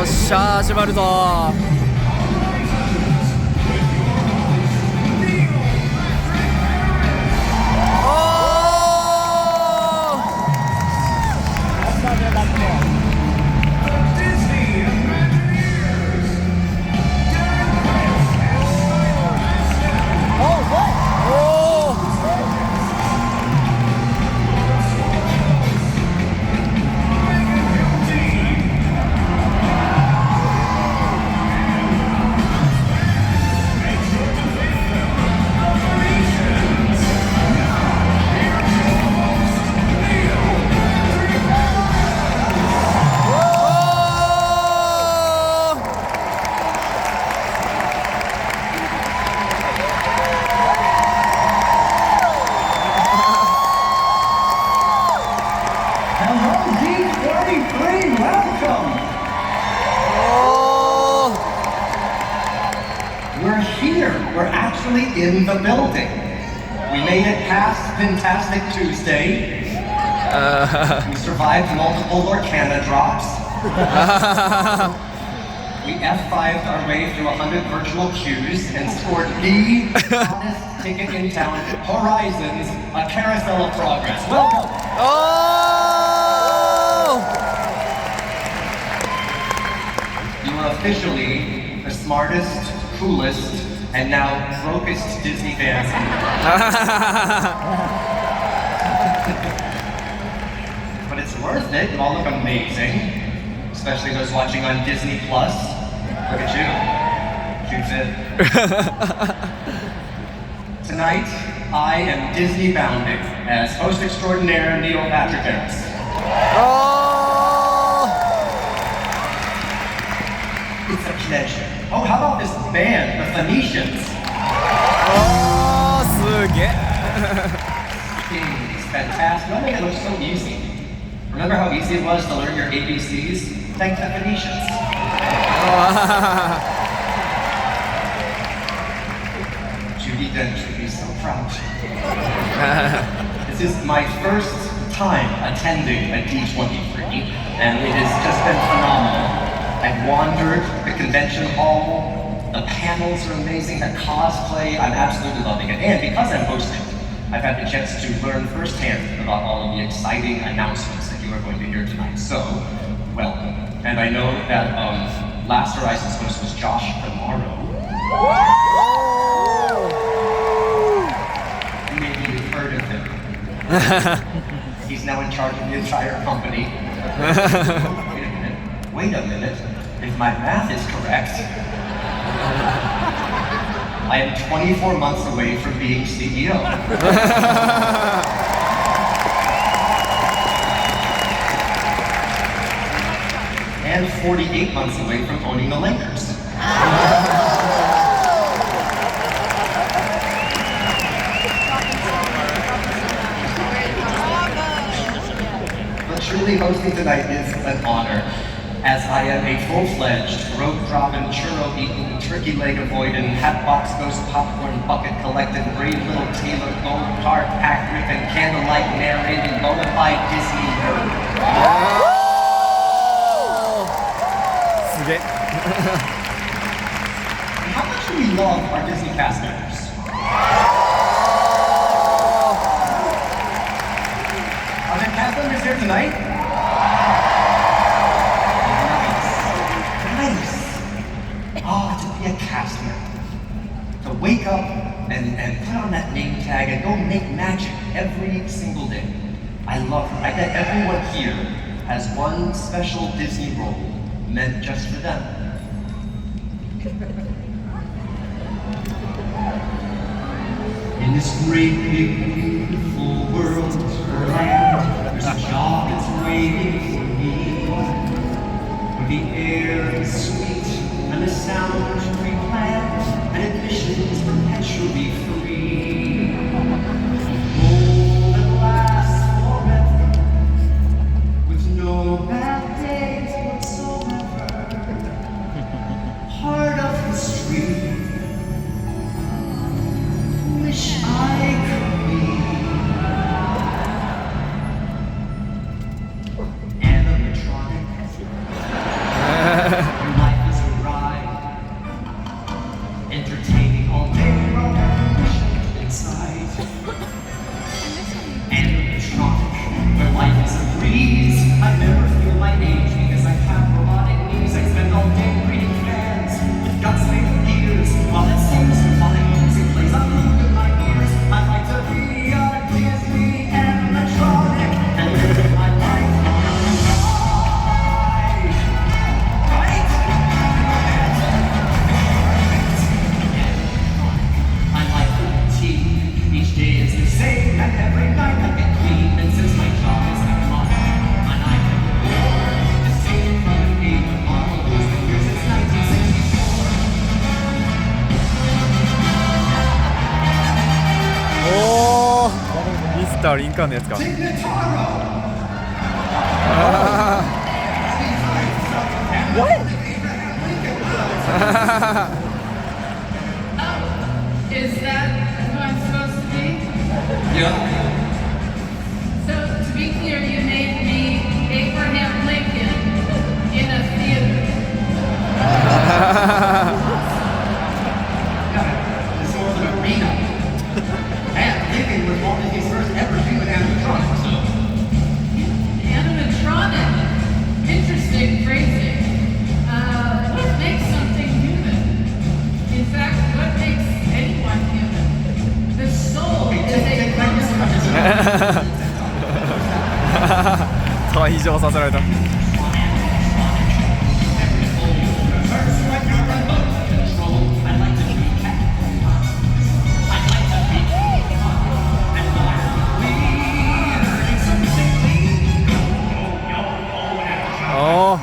っしゃ始まるぞ。We're here. We're actually in the building. We made it past Fantastic Tuesday. We survived multiple Lorcana drops. We F5'd our way through 100 virtual queues and scored the hottest ticket in town, Horizons, a carousel of progress. Welcome. You are officially the smartest, coolest, and now brokest Disney fans. But it's worth it. You all look amazing, especially those watching on Disney Plus. Look at you, cute fit. Tonight, I am Disney bounding as host extraordinaire Neil Patrick Harris. It's a pleasure. Oh, how about this band, the Phoenicians? It's fantastic. Don't make it look so easy. Remember how easy it was to learn your ABCs? Thank the Phoenicians. Judy Dench should be so proud. This is my first time attending a D23, and it has just been phenomenal. I've wandered the convention hall. The panels are amazing. The cosplay, I'm absolutely loving it. And because I'm hosting, I've had the chance to learn firsthand about all of the exciting announcements that you are going to hear tonight. So, welcome. And I know that last Horizons host was Josh tomorrow. Maybe you've heard of him. He's now in charge of the entire company. Wait a minute. If my math is correct, I am 24 months away from being CEO. And 48 months away from owning the Lakers. But truly hosting tonight is an honor, as I am a full-fledged, road-dropping, churro-eating, turkey leg avoiding, hatbox ghost popcorn bucket collecting, brave little Taylor gold card pack ripping, candlelight narrating, bona fide Disney nerd. How much do we love our Disney cast members? Are there cast members here tonight? To be a cast member, to wake up and put on that name tag and go make magic every single day. I love it. I bet everyone here has one special Disney role meant just for them. In this great, big, beautiful world or land, there's a job that's waiting for me, where the air is sweet and the sound pre-planned, and admissions perpetually free. Gold that lasts forever, with no bad days whatsoever. Heart of history, wish I could be animatronic. ターリンカーンのやつか。Is that who I'm supposed to be? Yeah. So, to be clear, you made me Abraham Lincoln in a theater. This was an arena. And Lincoln was one of his first ever human animatronics, so. Animatronic. Interesting phrasing. What makes something human? In fact, what makes anyone human? The soul is a concept. 退場させられた。おお、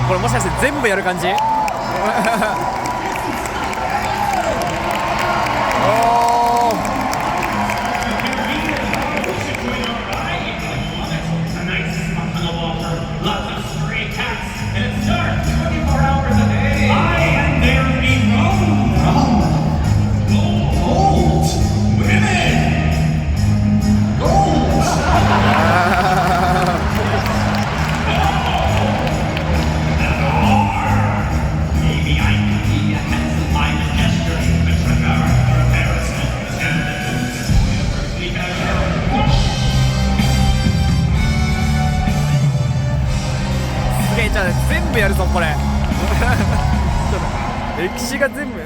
これもしかして全部やる感じ？おお。じゃあ全部やるぞこれ。歴史が全部。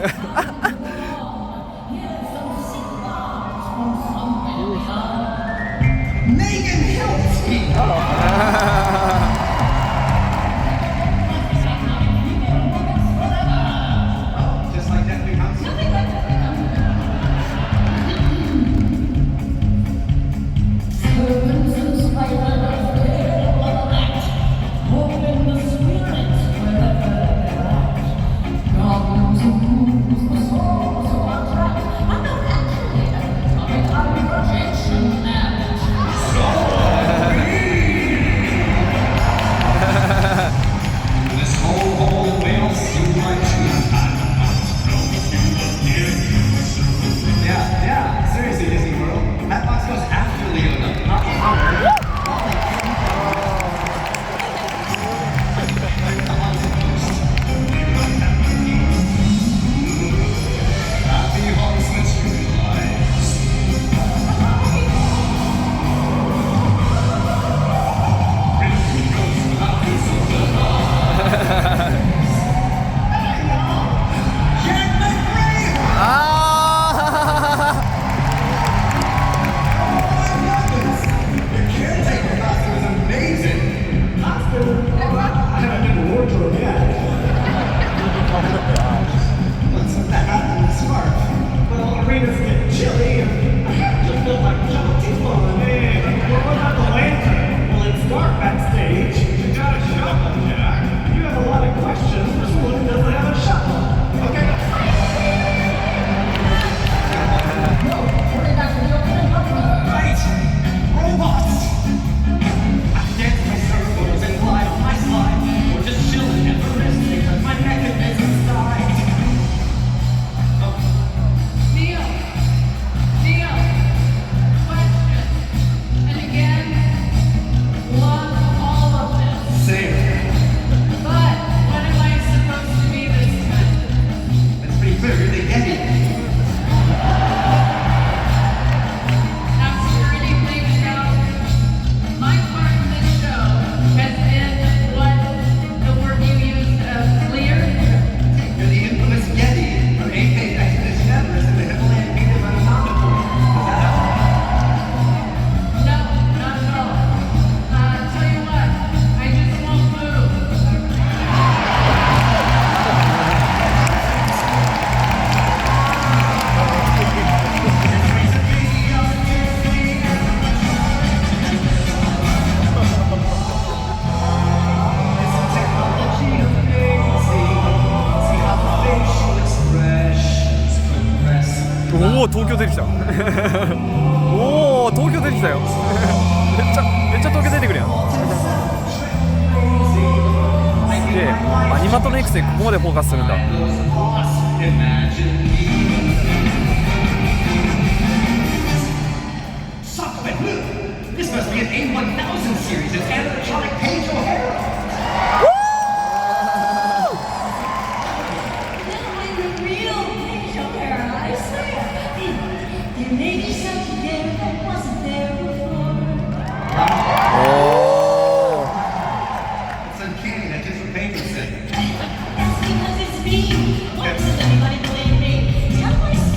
おお東京出てきた。おお東京出出てきたよめっちゃ東京出てくるやんで、アニマトの育成ここまでフォーカスするんだ。This must be an A1000 series. It's animatronic Paige O'Hara. I'm the real Paige O'Hara, I swear. There may be something there that wasn't there before. It's uncanny. Anticipation. That's because it's me. Why doesn't anybody believe me? Tell my story.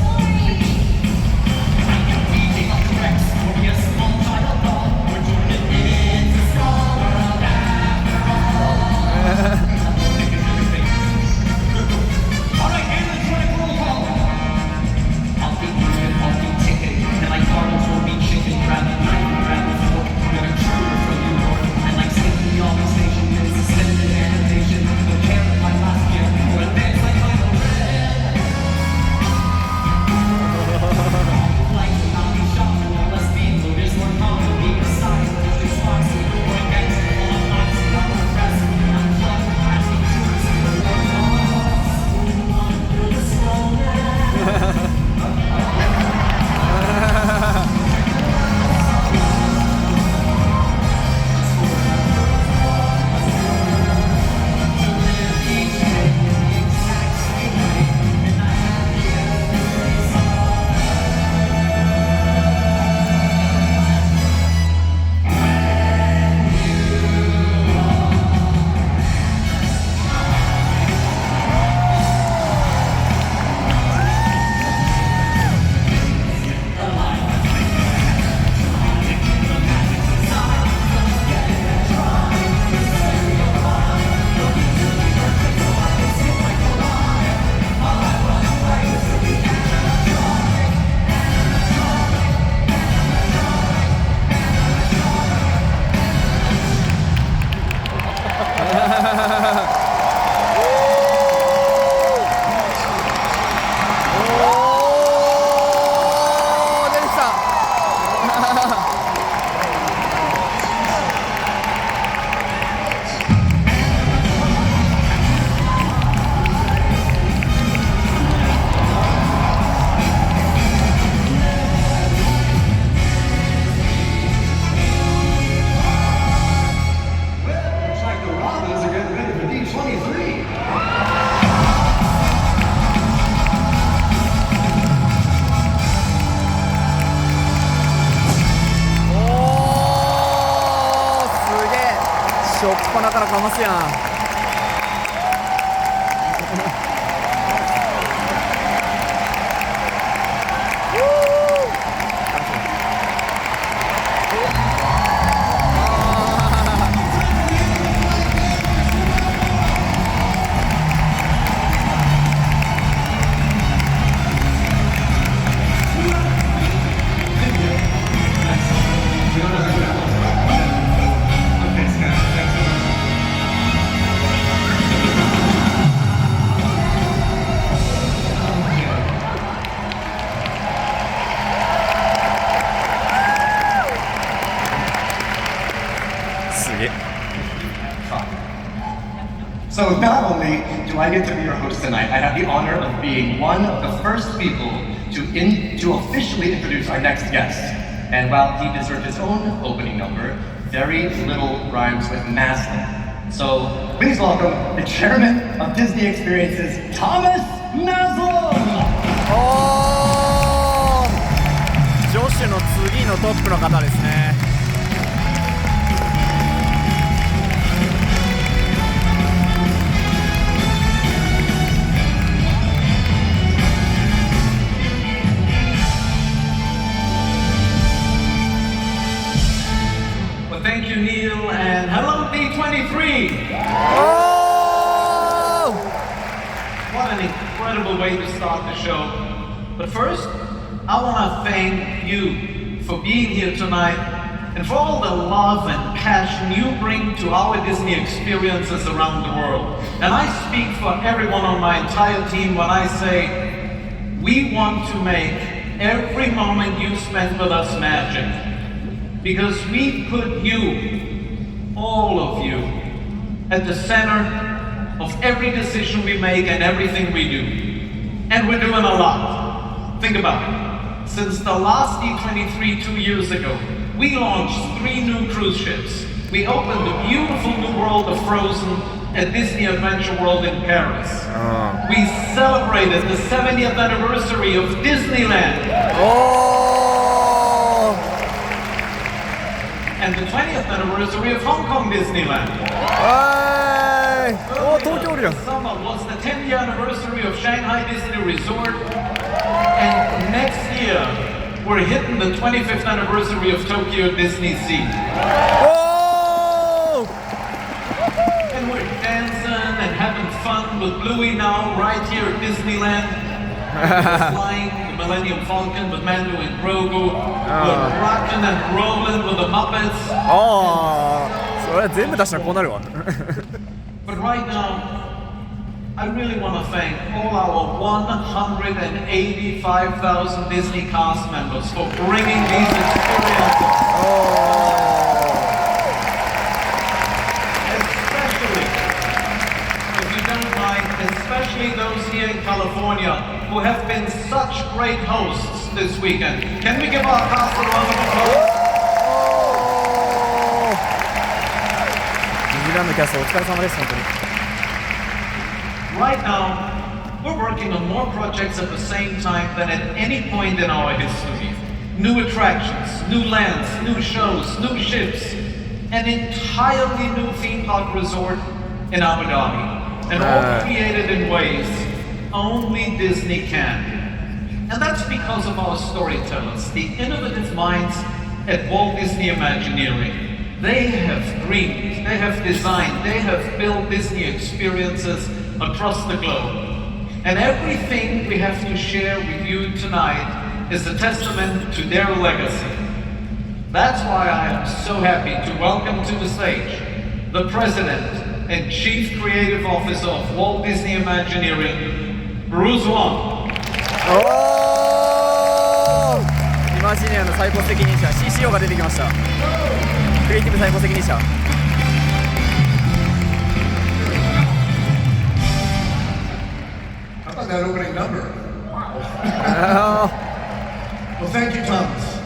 かますやん。So not only do I get to be your host tonight, I have the honor of being one of the first people to officially introduce our next guest. And while he deserved his own opening number, very little rhymes with Maslin. So please welcome the chairman of Disney Experiences, Thomas Maslin! ジョシュの次のトップの方ですね。Thank you, Neil, and hello, D23! Oh! What an incredible way to start the show. But first, I want to thank you for being here tonight and for all the love and passion you bring to our Disney experiences around the world. And I speak for everyone on my entire team when I say, we want to make every moment you spend with us magic. because we put you, all of you, at the center of every decision we make and everything we do. And we're doing a lot. Think about it. Since the last D23 2 years ago, we launched 3 new cruise ships. We opened the beautiful new world of Frozen at Disney Adventure World in Paris. We celebrated the 70th anniversary of Disneyland. And the 20th anniversary of Hong Kong Disneyland. This summer was the 10th anniversary of Shanghai Disney Resort. And next year, we're hitting the 25th anniversary of Tokyo Disney Sea. And we're dancing and having fun with Bluey now, right here at Disneyland. We're flying the Millennium Falcon with Mando and Grogu. We're rocking and rolling with the Muppets. それ全部出したらこうなるわ。 But right now, I really want to thank all our 185,000 Disney cast members for bringing these experiences. Especially, if you don't mind, especially those here in California who have been such great hosts this weekend. Can we give our cast a round of applause? ディズニーランドキャストお疲れ様です本当に。 Right now, we're working on more projects at the same time than at any point in our history. New attractions, new lands, new shows, new ships, an entirely new theme park resort in Abu Dhabi, and all created in ways only Disney can. And that's because of our storytellers, the innovative minds at Walt Disney Imagineering. They have dreamed, they have designed, they have built Disney experiences across the globe. And everything we have to share with you tonight is a testament to their legacy. That's why I am so happy to welcome to the stage the President and Chief Creative Officer of Walt Disney Imagineering, Bruce Wong. イマジネアの最高責任者 CCO が出てきました。クリエイティブ最高責任者。 That opening number. Well, thank you, Thomas.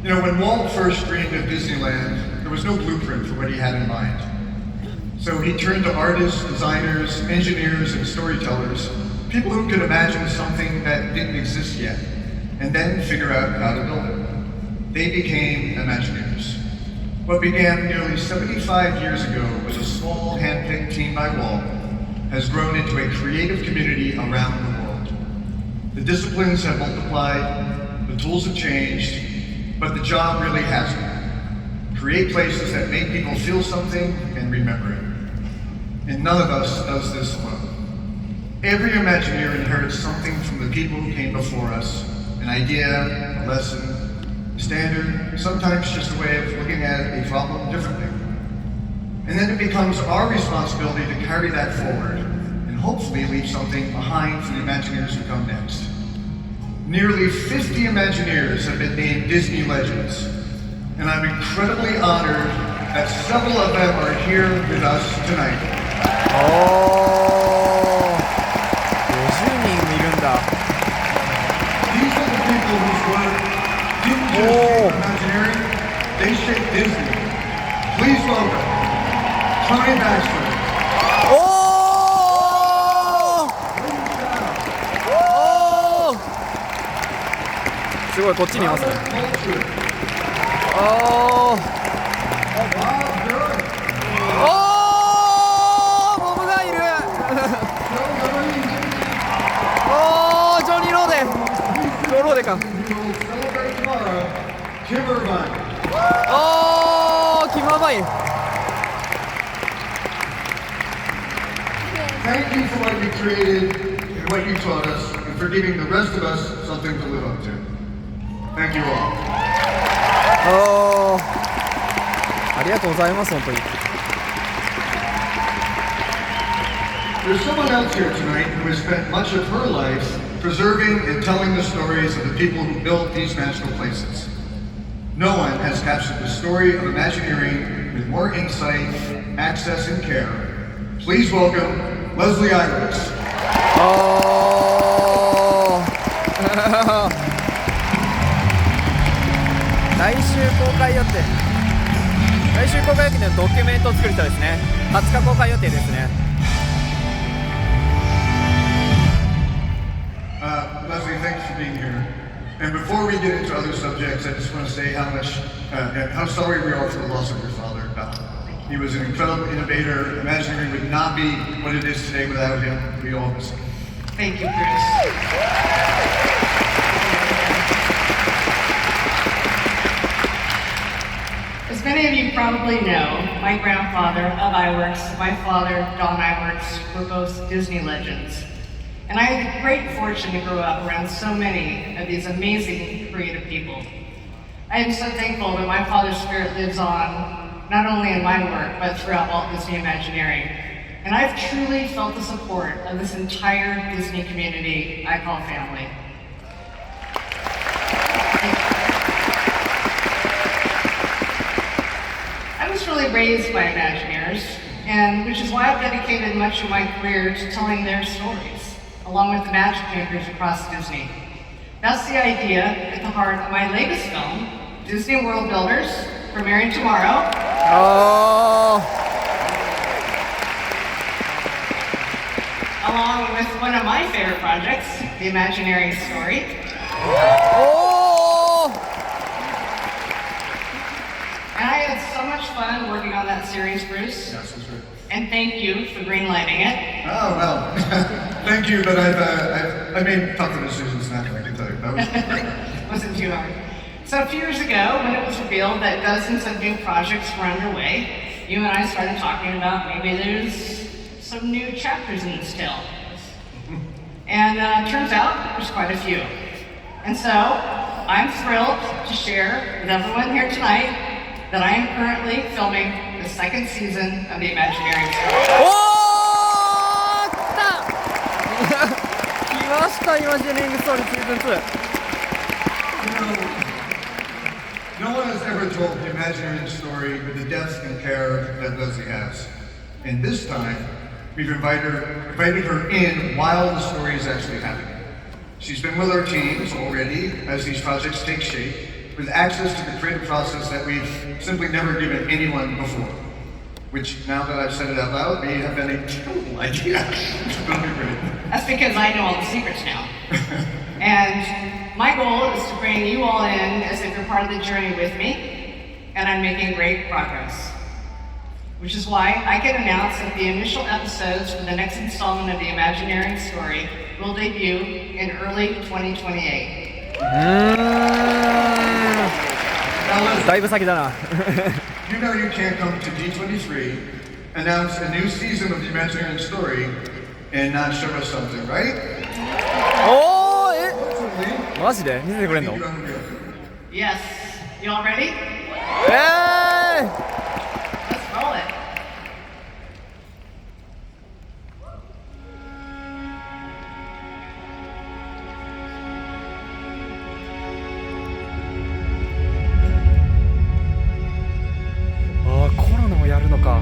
You know, when Walt first dreamed of Disneyland, there was no blueprint for what he had in mind. So he turned to artists, designers, engineers, and storytellers, people who could imagine something that didn't exist yet, and then figure out how to build it. They became Imagineers. What began nearly 75 years ago was a small hand-picked team by Walt has grown into a creative community around the world. The disciplines have multiplied, the tools have changed, but the job really hasn't. Create places that make people feel something and remember it. And none of us does this alone. Every Imagineer inherits something from the people who came before us, an idea, a lesson, a standard, sometimes just a way of looking at a problem differently. And then it becomes our responsibility to carry that forward and hopefully leave something behind for the Imagineers who come next. Nearly 50 Imagineers have been named Disney Legends, and I'm incredibly honored that several of them are here with us tonight. 50人もいるんだ。 These are the people whose work didn't just shape Imagineering, they shaped Disney. Please welcome Tony Baxter. すごいこっちにいますね。モブがいる。ジョニーローデ。ジョーローデか。キムアバイン。 Thank you for what you created and what you taught us, and for giving the rest of us something to live up to. Thank you all. ありがとうございます本当に。 There's someone else here tonight who has spent much of her life preserving and telling the stories of the people who built these magical places. No one has captured the story of Imagineering with more insight, access, and care. Please welcome Leslie Iris. 来週公開予定のドキュメントを作る人ですね。20日公開予定ですね。Leslie, thanks for being here. And before we get into other subjects, I just want to say how sorry we are for the loss of your father. He was an incredible innovator. Imagineering would not be what it is today without him. We all miss him. Thank you, Chris. As many of you probably know, my grandfather of iWorks, my father, Don iWorks, were both Disney legends. And I had the great fortune to grow up around so many of these amazing creative people. I am so thankful that my father's spirit lives on, not only in my work, but throughout Walt Disney Imagineering. And I've truly felt the support of this entire Disney community I call family. I was really raised by Imagineers, and which is why I've dedicated much of my career to telling their stories, along with the magic makers across Disney. That's the idea at the heart of my latest film, Disney World Builders, premiering tomorrow. Along with one of my favorite projects, the Imagineering Story. And I had so much fun working on that series, Bruce. Yes, that's right. And thank you for greenlighting it. Oh, well, thank you, but I made tougher decisions than that, I can tell you. That was great. Wasn't too hard. So a few years ago, when it was revealed that dozens of new projects were underway, you and I started talking about maybe there's some new chapters in this tale. And turns out there's quite a few. And so I'm thrilled to share with everyone here tonight that I am currently filming the second season of the Imagineering Story. 来ました、イマジネリングストーリーシーズン2。No one has ever told the Imagineering story with the depth and care that Leslie has. And this time, we've invited her in while the story is actually happening. She's been with our teams already as these projects take shape, with access to the creative process that we've simply never given anyone before. Which, now that I've said it out loud, may have been a terrible idea. It's going to be great. That's because I know all the secrets now. And my goal is to bring you all in as if you're part of the journey with me, and I'm making great progress. Which is why I can announce that the initial episodes for the next installment of the Imagineering story will debut in early 2028. だいぶ先だな。 You know you can't come to D23, announce a new season of the Imagineering story, and not show us something, right? おー、マジで見せてくれんの？ Yes. You all ready? Let's roll it. コロナもやるのか。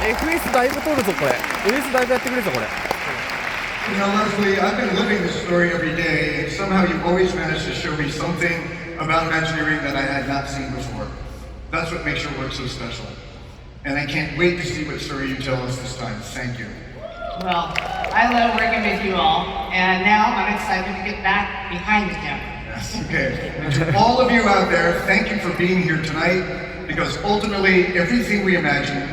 FS だいぶ取るぞこれ。 FS だいぶやってくれるぞこれ。 You know, Leslie, I've been living this story every day, and somehow you've always managed to show me something about Imagineering that I had not seen before. That's what makes your work so special. And I can't wait to see what story you tell us this time. Thank you. Well, I love working with you all, and now I'm excited to get back behind the camera. Yes, okay. And to all of you out there, thank you for being here tonight, because ultimately, everything we imagine,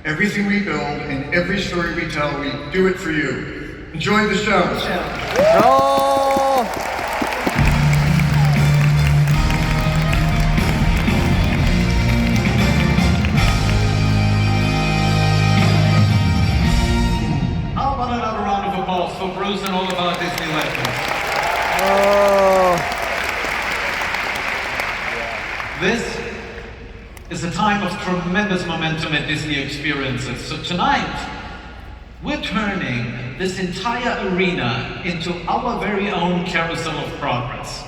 everything we build, and every story we tell, we do it for you. Enjoy the show. Oh! How about another round of applause for Bruce and all of our Disney legends? Oh! This is a time of tremendous momentum at Disney Experiences. So tonight, we're turning this entire arena into our very own carousel of progress.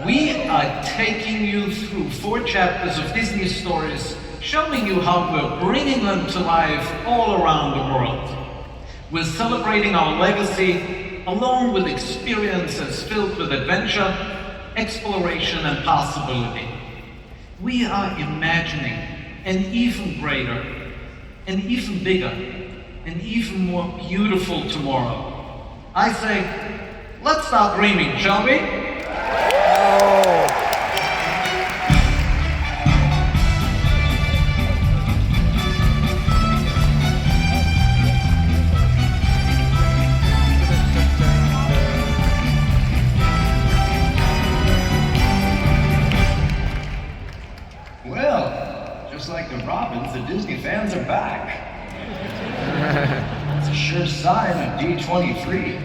We are taking you through 4 chapters of Disney stories, showing you how we're bringing them to life all around the world. We're celebrating our legacy along with experiences filled with adventure, exploration, and possibility. We are imagining an even greater, an even bigger, an even more beautiful tomorrow. I say, let's start dreaming, shall we? Well, just like the Robins, the Disney fans are back. It's a sure sign of D23.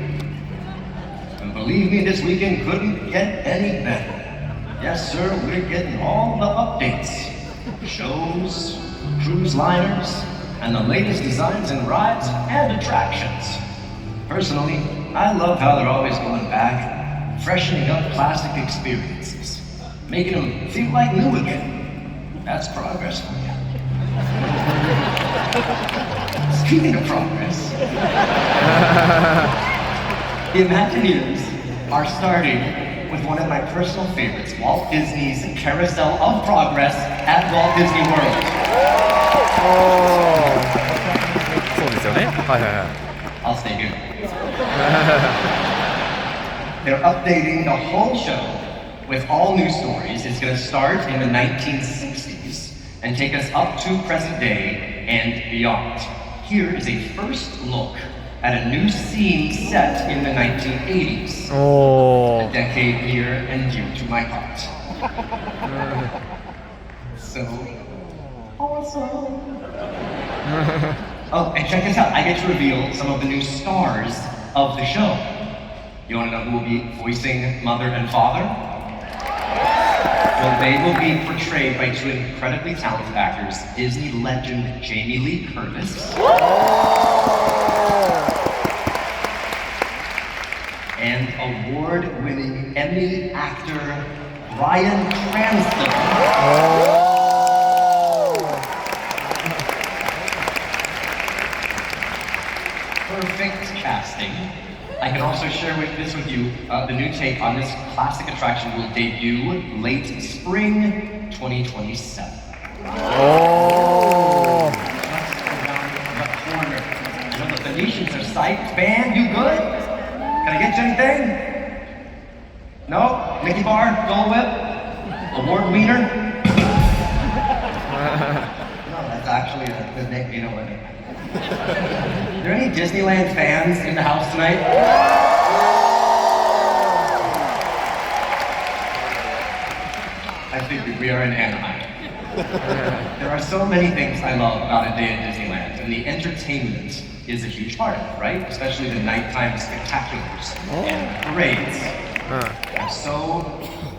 And believe me, this weekend couldn't get any better. Yes, sir, we're getting all the updates. Shows, cruise liners, and the latest designs and rides and attractions. Personally, I love how they're always going back, freshening up classic experiences, making them feel like new again. That's progress for you. Speaking of progress, the Imagineers are starting with one of my personal favorites, Walt Disney's Carousel of Progress at Walt Disney World. そうですよね。はいはいはい。 I'll stay here. They're updating the whole show with all new stories. It's going to start in the 1960s and take us up to present day and beyond. Here is a first look at a new scene set in the 1980s. Oh. A decade near and dear to my heart. So awesome. Oh, and check this out. I get to reveal some of the new stars of the show. You want to know who will be voicing Mother and Father? Well, they will be portrayed by 2 incredibly talented actors, Disney legend Jamie Lee Curtis and award-winning Emmy actor Bryan Cranston. Perfect casting. I can also share this with you. The new take on this classic attraction will debut late spring 2027. Oh. Just around the corner. I know the Venetians are psyched. Band, you good? Can I get you anything? No? Mickey Bar? Dole Whip? Award Wiener? No, that's actually the Nick, you know what? Are there any Disneyland fans in the house tonight? I think we are in Anaheim. There are so many things I love about a day at Disneyland, and the entertainment is a huge part of it, right? Especially the nighttime spectaculars and parades. I have so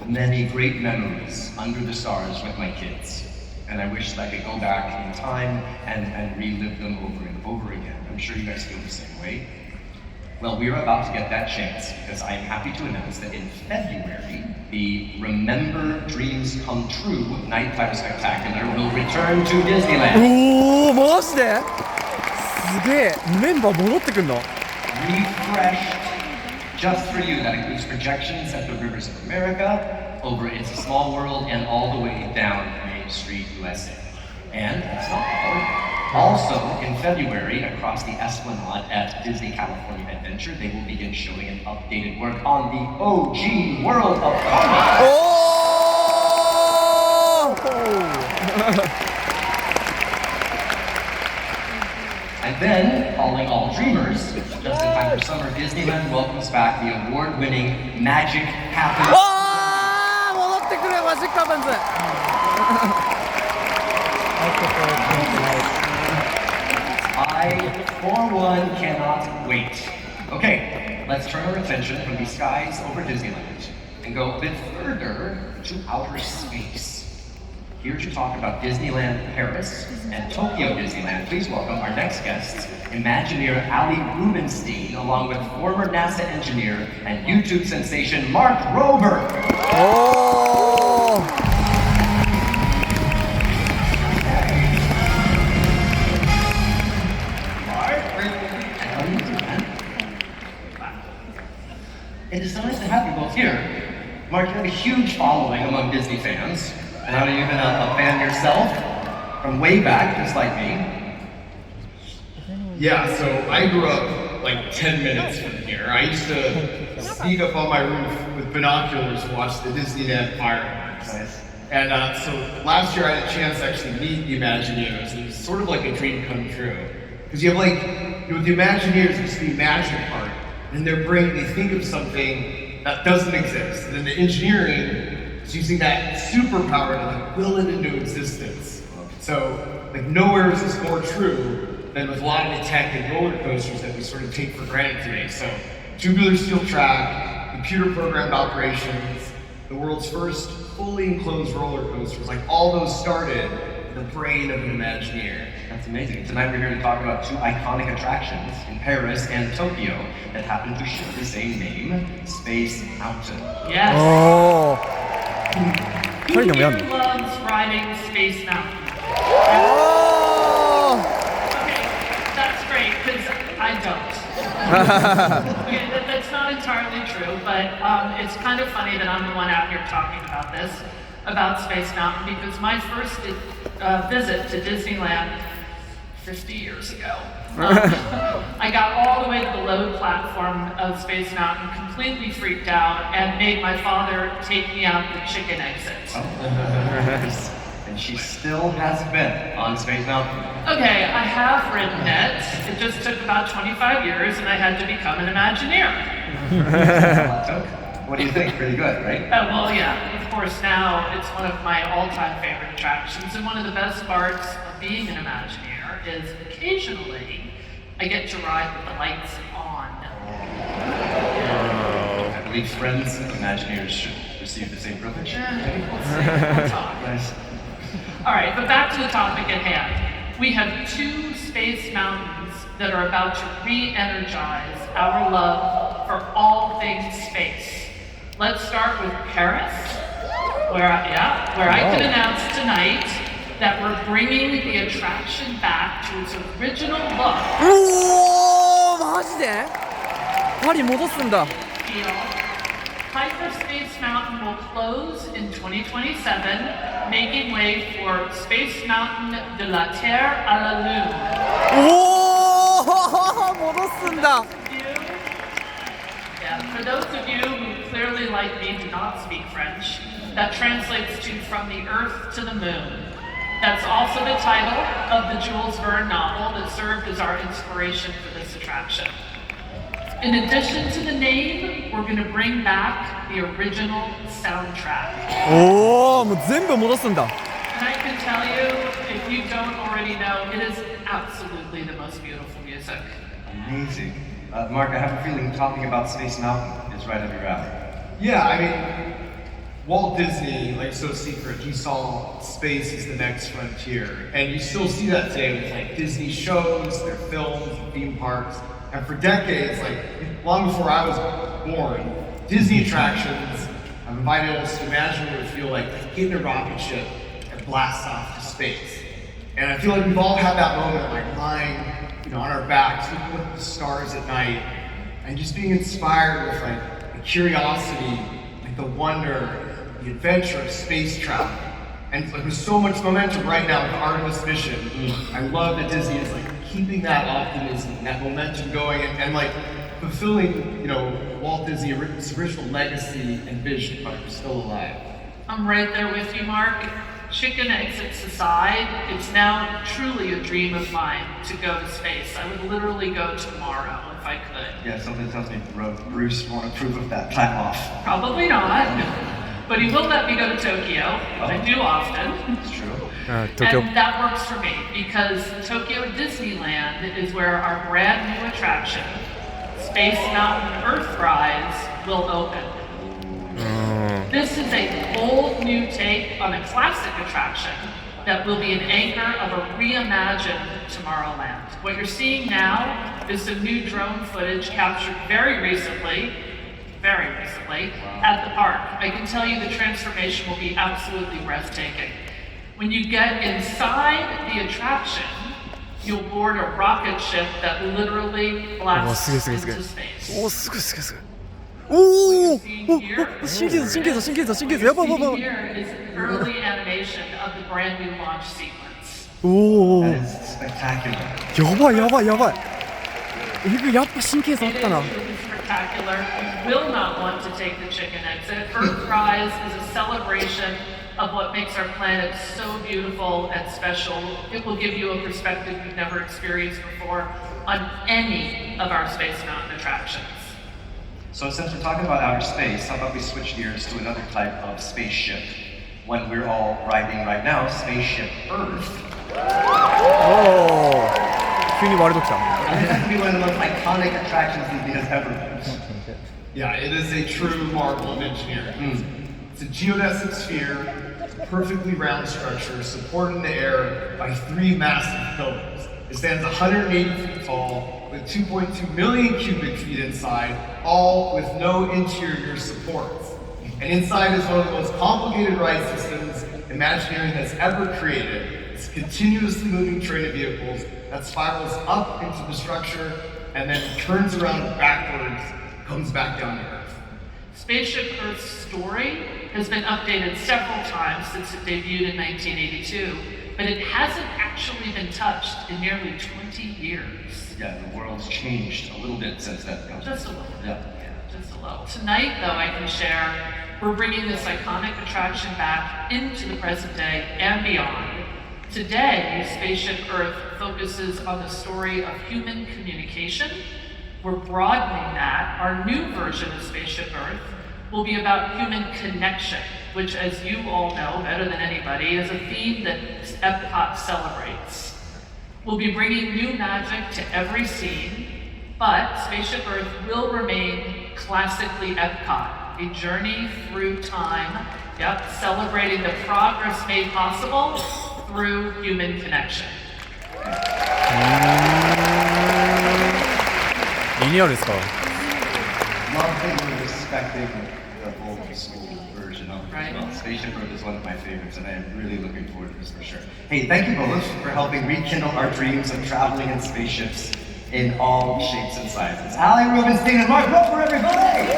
many great memories under the stars with my kids. And I wish that I could go back in time and relive them over and over again. I'm sure you guys feel the same way. Well, we're about to get that chance because I am happy to announce that in February, the Remember Dreams Come True Nighttime Spectacular will return to Disneyland. おー、ママジですげえ、メンバー戻ってくんの。 Refreshed just for you. That includes projections at the rivers of America, over It's a Small World, and all the way down Main Street, USA. And that's not all. Also, in February, across the Esplanade at Disney California Adventure, they will begin showing an updated work on the OG World of Color. おーAnd then, calling all dreamers, just in time for summer, Disneyland welcomes back the award-winning Magic Happens. あー戻ってくるマジックハプンズ。I, for one, cannot wait. Okay, let's turn our attention from the skies over Disneyland and go a bit further to outer space. Here to talk about Disneyland Paris and Tokyo Disneyland, please welcome our next guests, Imagineer Ali Rubenstein, along with former NASA engineer and YouTube sensation Mark Rober. おー It is so nice to have you both here. Mark, you have a huge following among Disney fans. And I know you've been a fan yourself from way back, just like me. Yeah, so I grew up like 10 minutes from here. I used to sneak up on my roof with binoculars and watch the Disneyland fireworks. Nice. And so last year I had a chance to actually meet the Imagineers. It was sort of like a dream come true. Because you have the Imagineers, it's the imagine part. And their brain, they think of something that doesn't exist. And then the engineering is using that superpower to will it into existence. So nowhere is this more true than with a lot of the tech and roller coasters that we sort of take for granted today. So tubular steel track, computer programmed operations, the world's first fully enclosed roller coasters, all those started in the brain of an Imagineer. That's amazing. Tonight we're here to talk about two iconic attractions in Paris and Tokyo that happen to share the same name, Space Mountain. Yes. おー Who here loves riding Space Mountain? おー Okay, that's great, because I don't. Okay, that's not entirely true, but it's kind of funny that I'm the one out here talking about this, about Space Mountain, because my first visit to Disneyland 50 years ago, I got all the way to the load platform of Space Mountain, completely freaked out, and made my father take me out the chicken exit. And she still hasn't been on Space Mountain. Okay, I have ridden it. It just took about 25 years, and I had to become an Imagineer. What do you think? Pretty good, right? Oh, well, yeah. Of course, now it's one of my all-time favorite attractions, and one of the best parts of being an Imagineer is occasionally I get to ride with the lights on. I believe friends of Imagineers should receive the same privilege. We'll see. We'll talk. Nice. All right, but back to the topic at hand. We have two space mountains that are about to re-energize our love for all things space. Let's start with Paris, where I can announce tonight that we're bringing the attraction back to its original look. おーマジでパリ戻すんだ。 Hyperspace Mountain will close in 2027, making way for Space Mountain de la Terre à la Lune. おー戻すんだ。 Yeah, for those of you who clearly, like me, do not speak French, that translates to From the Earth to the Moon. That's also the title of the Jules Verne novel that served as our inspiration for this attraction. In addition to the name, we're going to bring back the original soundtrack. おーもう全部戻すんだ。 And I can tell you, if you don't already know, it is absolutely the most beautiful music. Amazing. Mark, I have a feeling talking about Space Mountain is right up your alley. Yeah, I mean, Walt Disney, so secret, he saw space as the next frontier. And you still see that today with Disney shows, their films, theme parks. And for decades, long before I was born, Disney attractions have invited us to imagine what it would feel like to get in a rocket ship and blast off to space. And I feel like we've all had that moment, like lying, on our backs, looking at the stars at night, and just being inspired with like the curiosity, like the wonder, the adventure of space travel. And like, there's so much momentum right now with the Artemis mission. I love that Disney is like keeping that optimism, that momentum going, and like fulfilling, Walt Disney's original legacy and vision, but still alive. I'm right there with you, Mark. Chicken exits aside, it's now truly a dream of mine to go to space. I would literally go tomorrow if I could. Yeah, something tells me Bruce won't approve of that time off. Probably not, but he will let me go to Tokyo. I do often. It's true. And that works for me because Tokyo Disneyland is where our brand new attraction, Space Mountain Earthrise, will open. This is a bold new take on a classic attraction that will be an anchor of a reimagined Tomorrowland. What you're seeing now is some new drone footage captured very recently at the park. I can tell you the transformation will be absolutely breathtaking. When you get inside the attraction, you'll board a rocket ship that literally blasts into space. おお神経図やばい Here is early animation of the brand new launch sequence. おお That is spectacular. やばいやっぱ神経図あったな Spectacular. You will not want to take the chicken exit. Earthrise is a celebration of what makes our planet so beautiful and special. It will give you a perspective you've never experienced before on any of our Space Mountain attractions. So since we're talking about outer space, how about we switch gears to another type of spaceship? One we're all riding right now, Spaceship Earth. おお急にワールド来た This has to be one of the most iconic attractions Disney has ever built. Yeah, it is a true marvel of engineering. It's a geodesic sphere, perfectly round structure, supported in the air by 3 massive pillars. It stands 180 feet tall, with 2.2 million cubic feet inside, all with no interior supports. And inside is one of the most complicated ride systems Imagineering has ever created. It's a continuously moving train of vehicles that spirals up into the structure and then turns around backwards, comes back down to Earth. Spaceship Earth's story has been updated several times since it debuted in 1982, but it hasn't actually been touched in nearly 20 years. Yeah, the world's changed a little bit since then. Just a little bit. Yeah. Just a little. Tonight, though, I can share we're bringing this iconic attraction back into the present day and beyond. Today, Spaceship Earth focuses on the story of human communication. We're broadening that. Our new version of Spaceship Earth will be about human connection, which, as you all know better than anybody, is a theme that Epcot celebrates. We'll be bringing new magic to every scene, but Spaceship Earth will remain classically Epcot, a journey through time, celebrating the progress made possible through human connection. リニューアルですか Loving and respecting the old school version of it Right. as well. Spaceship Earth is one of my favorites, and I am really looking forward to this for sure. Hey, thank you both for helping rekindle our dreams of traveling in spaceships in all shapes and sizes. Allie Rubenstein and Mark Roper, everybody!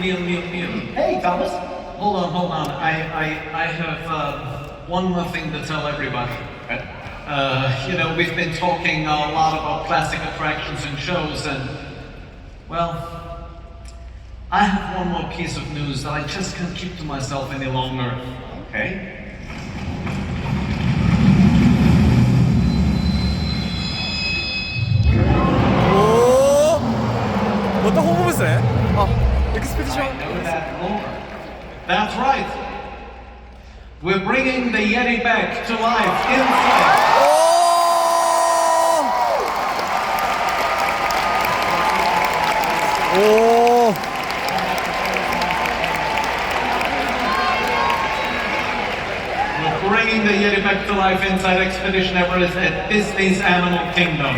Neil. Hey, Thomas. Hold on. I have one more thing to tell everybody. We've been talking a lot about classic attractions and shows, and, well, I have one more piece of news that I just can't keep to myself any longer. Okay. Oh! またホームですねあ、エクスペディション I know that lore. That's right. We're bringing the Yeti back to life inside. Oh! We're bringing the Yeti back to life inside Expedition Everest at Disney's Animal Kingdom.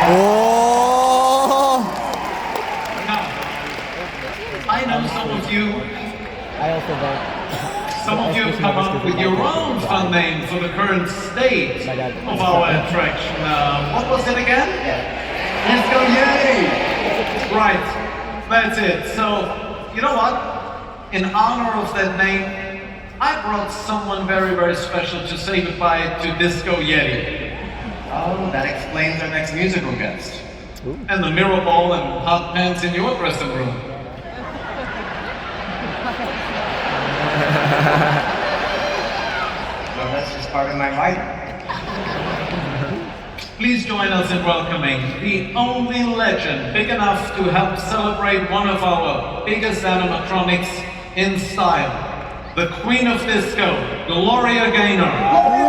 Oh! Now, I know some of you I also vote. Some of you have come up with your own fun name for the current state of our attraction. What was it again? Let's go Yeti! Right, that's it. So, you know what? In honor of that name, I brought someone very, very special to say goodbye to Disco Yeti. Oh, that explains our next musical guest. And the mirror ball and hot pants in your dressing room. Well, that's just part of my writing. Please join us in welcoming the only legend big enough to help celebrate one of our biggest animatronics in style, the Queen of Disco, Gloria Gaynor.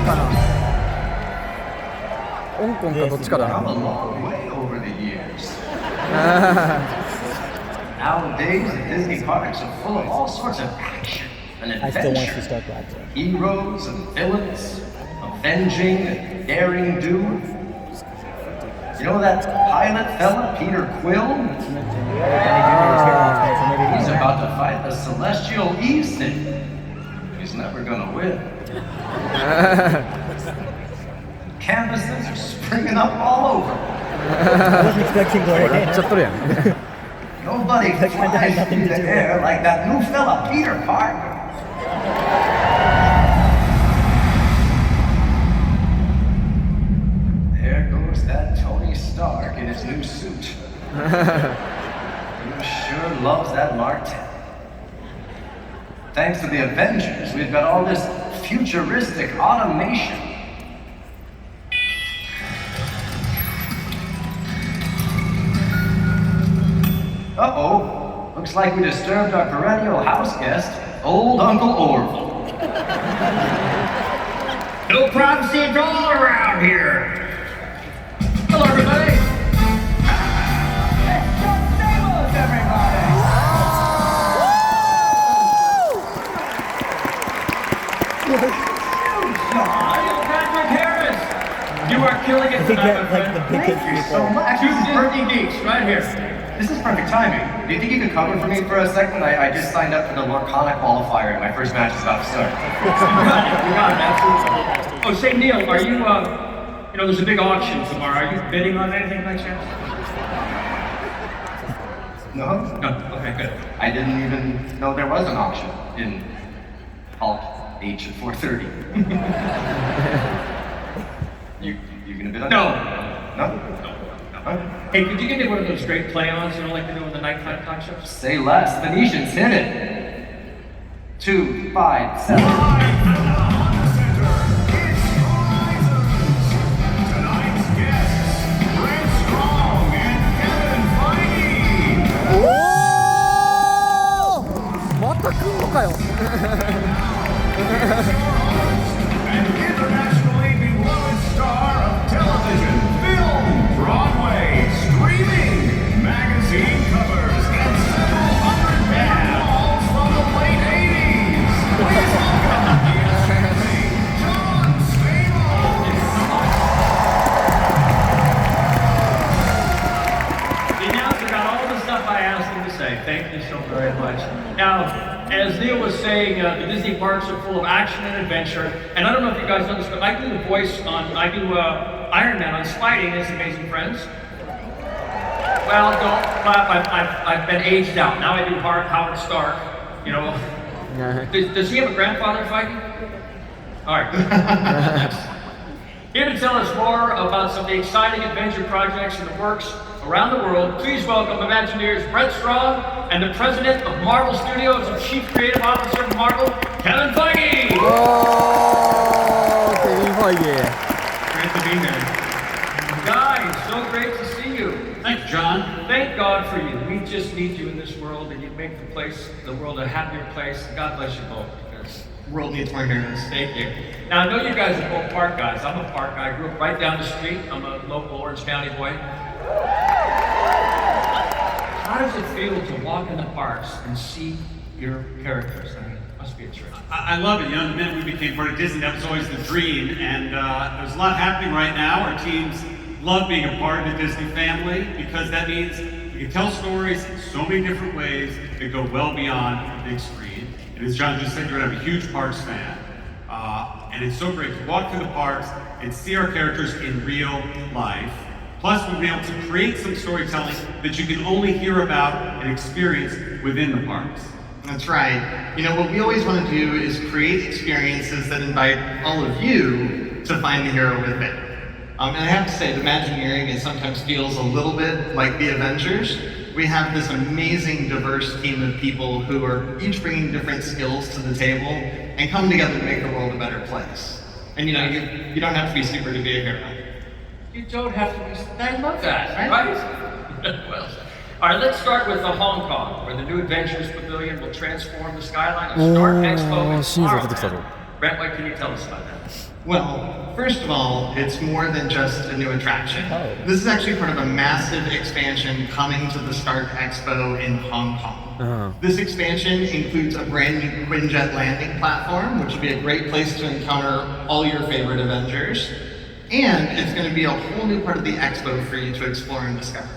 かな。香港かどっちかだ Come な。 a long way over the years. Nowadays, the Disney parks are full of all sorts of action and adventure. Heroes and villains, avenging and daring do. You know that pilot fella, Peter Quill? He's about to fight the celestial Easton. He's never gonna win. Canvases are springing up all over. やっちゃっとるやん。 Nobody flies through the air like that new fella, Peter Parker. There goes that Tony Stark in his new suit. He sure loves that Mark 10. Thanks to the Avengers, we've got all this futuristic automation. Uh-oh. Looks like we disturbed our perennial house guest, old Uncle Orville. No privacy at all around here. Hello, everybody. You are killing it tonight, my friend. Thank you so much. Two Disney geeks right here. This is perfect timing. Do you think you could cover for me for a second? I just signed up for the Lorcana qualifier and my first match is about to start. You got it, absolutely. Oh, say, Neil, are you, you know, there's a big auction tomorrow. Are you bidding on anything by chance? No? No, okay, good. I didn't even know there was an auction in Hulk H at 4:30. You gonna bid on No. it? No? Huh? Hey, could you give me one of those great play-ons, you know, like they do in the nighttime talk shows? Say less. Venetians hit it. 2, 5, 7. Internationally beloved star of television, film, Broadway, streaming, magazine covers, and several hundred roles from the late 80s. Please welcome the enchanting John Stamos. The announcer got all the stuff I asked him to say. Thank you so very much. Now, as Neil was saying, the Disney parks are full of action and adventure. And I don't know if you guys know this, but I do the voice on, Iron Man on Spidey and His Amazing Friends. Well, don't clap, I've been aged out. Now I do Howard Stark, you know. Does he have a grandfather fighting? All right. Here to tell us more about some of the exciting adventure projects in the works around the world, please welcome Imagineers Brett Strong and the president of Marvel Studios and chief creative officer of Marvel, Kevin Feige. Oh, Kevin Feige. Great to be here. Guys, so great to see you. Thank you, John. Thank God for you. We just need you in this world, and you make the world a happier place. God bless you both. World needs more heroes. Thank you. Now, I know you guys are both park guys. I'm a park guy. I grew up right down the street. I'm a local Orange County boy. How does it feel to walk in the parks and see your characters? I mean, it must be a trip. I love it. You know, the minute we became part of Disney, that was always the dream. And there's a lot happening right now. Our teams love being a part of the Disney family because that means we can tell stories in so many different ways that go well beyond the big screen. And as John just said, you're going to have a huge parks fan. And it's so great to walk through the parks and see our characters in real life. Plus, we'll be able to create some storytelling that you can only hear about and experience within the parks. That's right. You know, what we always want to do is create experiences that invite all of you to find the hero within. And I have to say, the Imagineering sometimes feels a little bit like the Avengers. We have this amazing, diverse team of people who are each bringing different skills to the table and come together to make the world a better place. And you know, you don't have to be super to be a hero. You don't have to be. I love that, right? Well, all right, let's start with Hong Kong, where the new Adventures Pavilion will transform the skyline of Stark Expo. Brent, what can you tell us about that? Well, first of all, it's more than just a new attraction. Oh. This is actually part of a massive expansion coming to the Stark Expo in Hong Kong. This expansion includes a brand new Quinjet landing platform, which will be a great place to encounter all your favorite Avengers. And it's going to be a whole new part of the expo for you to explore and discover.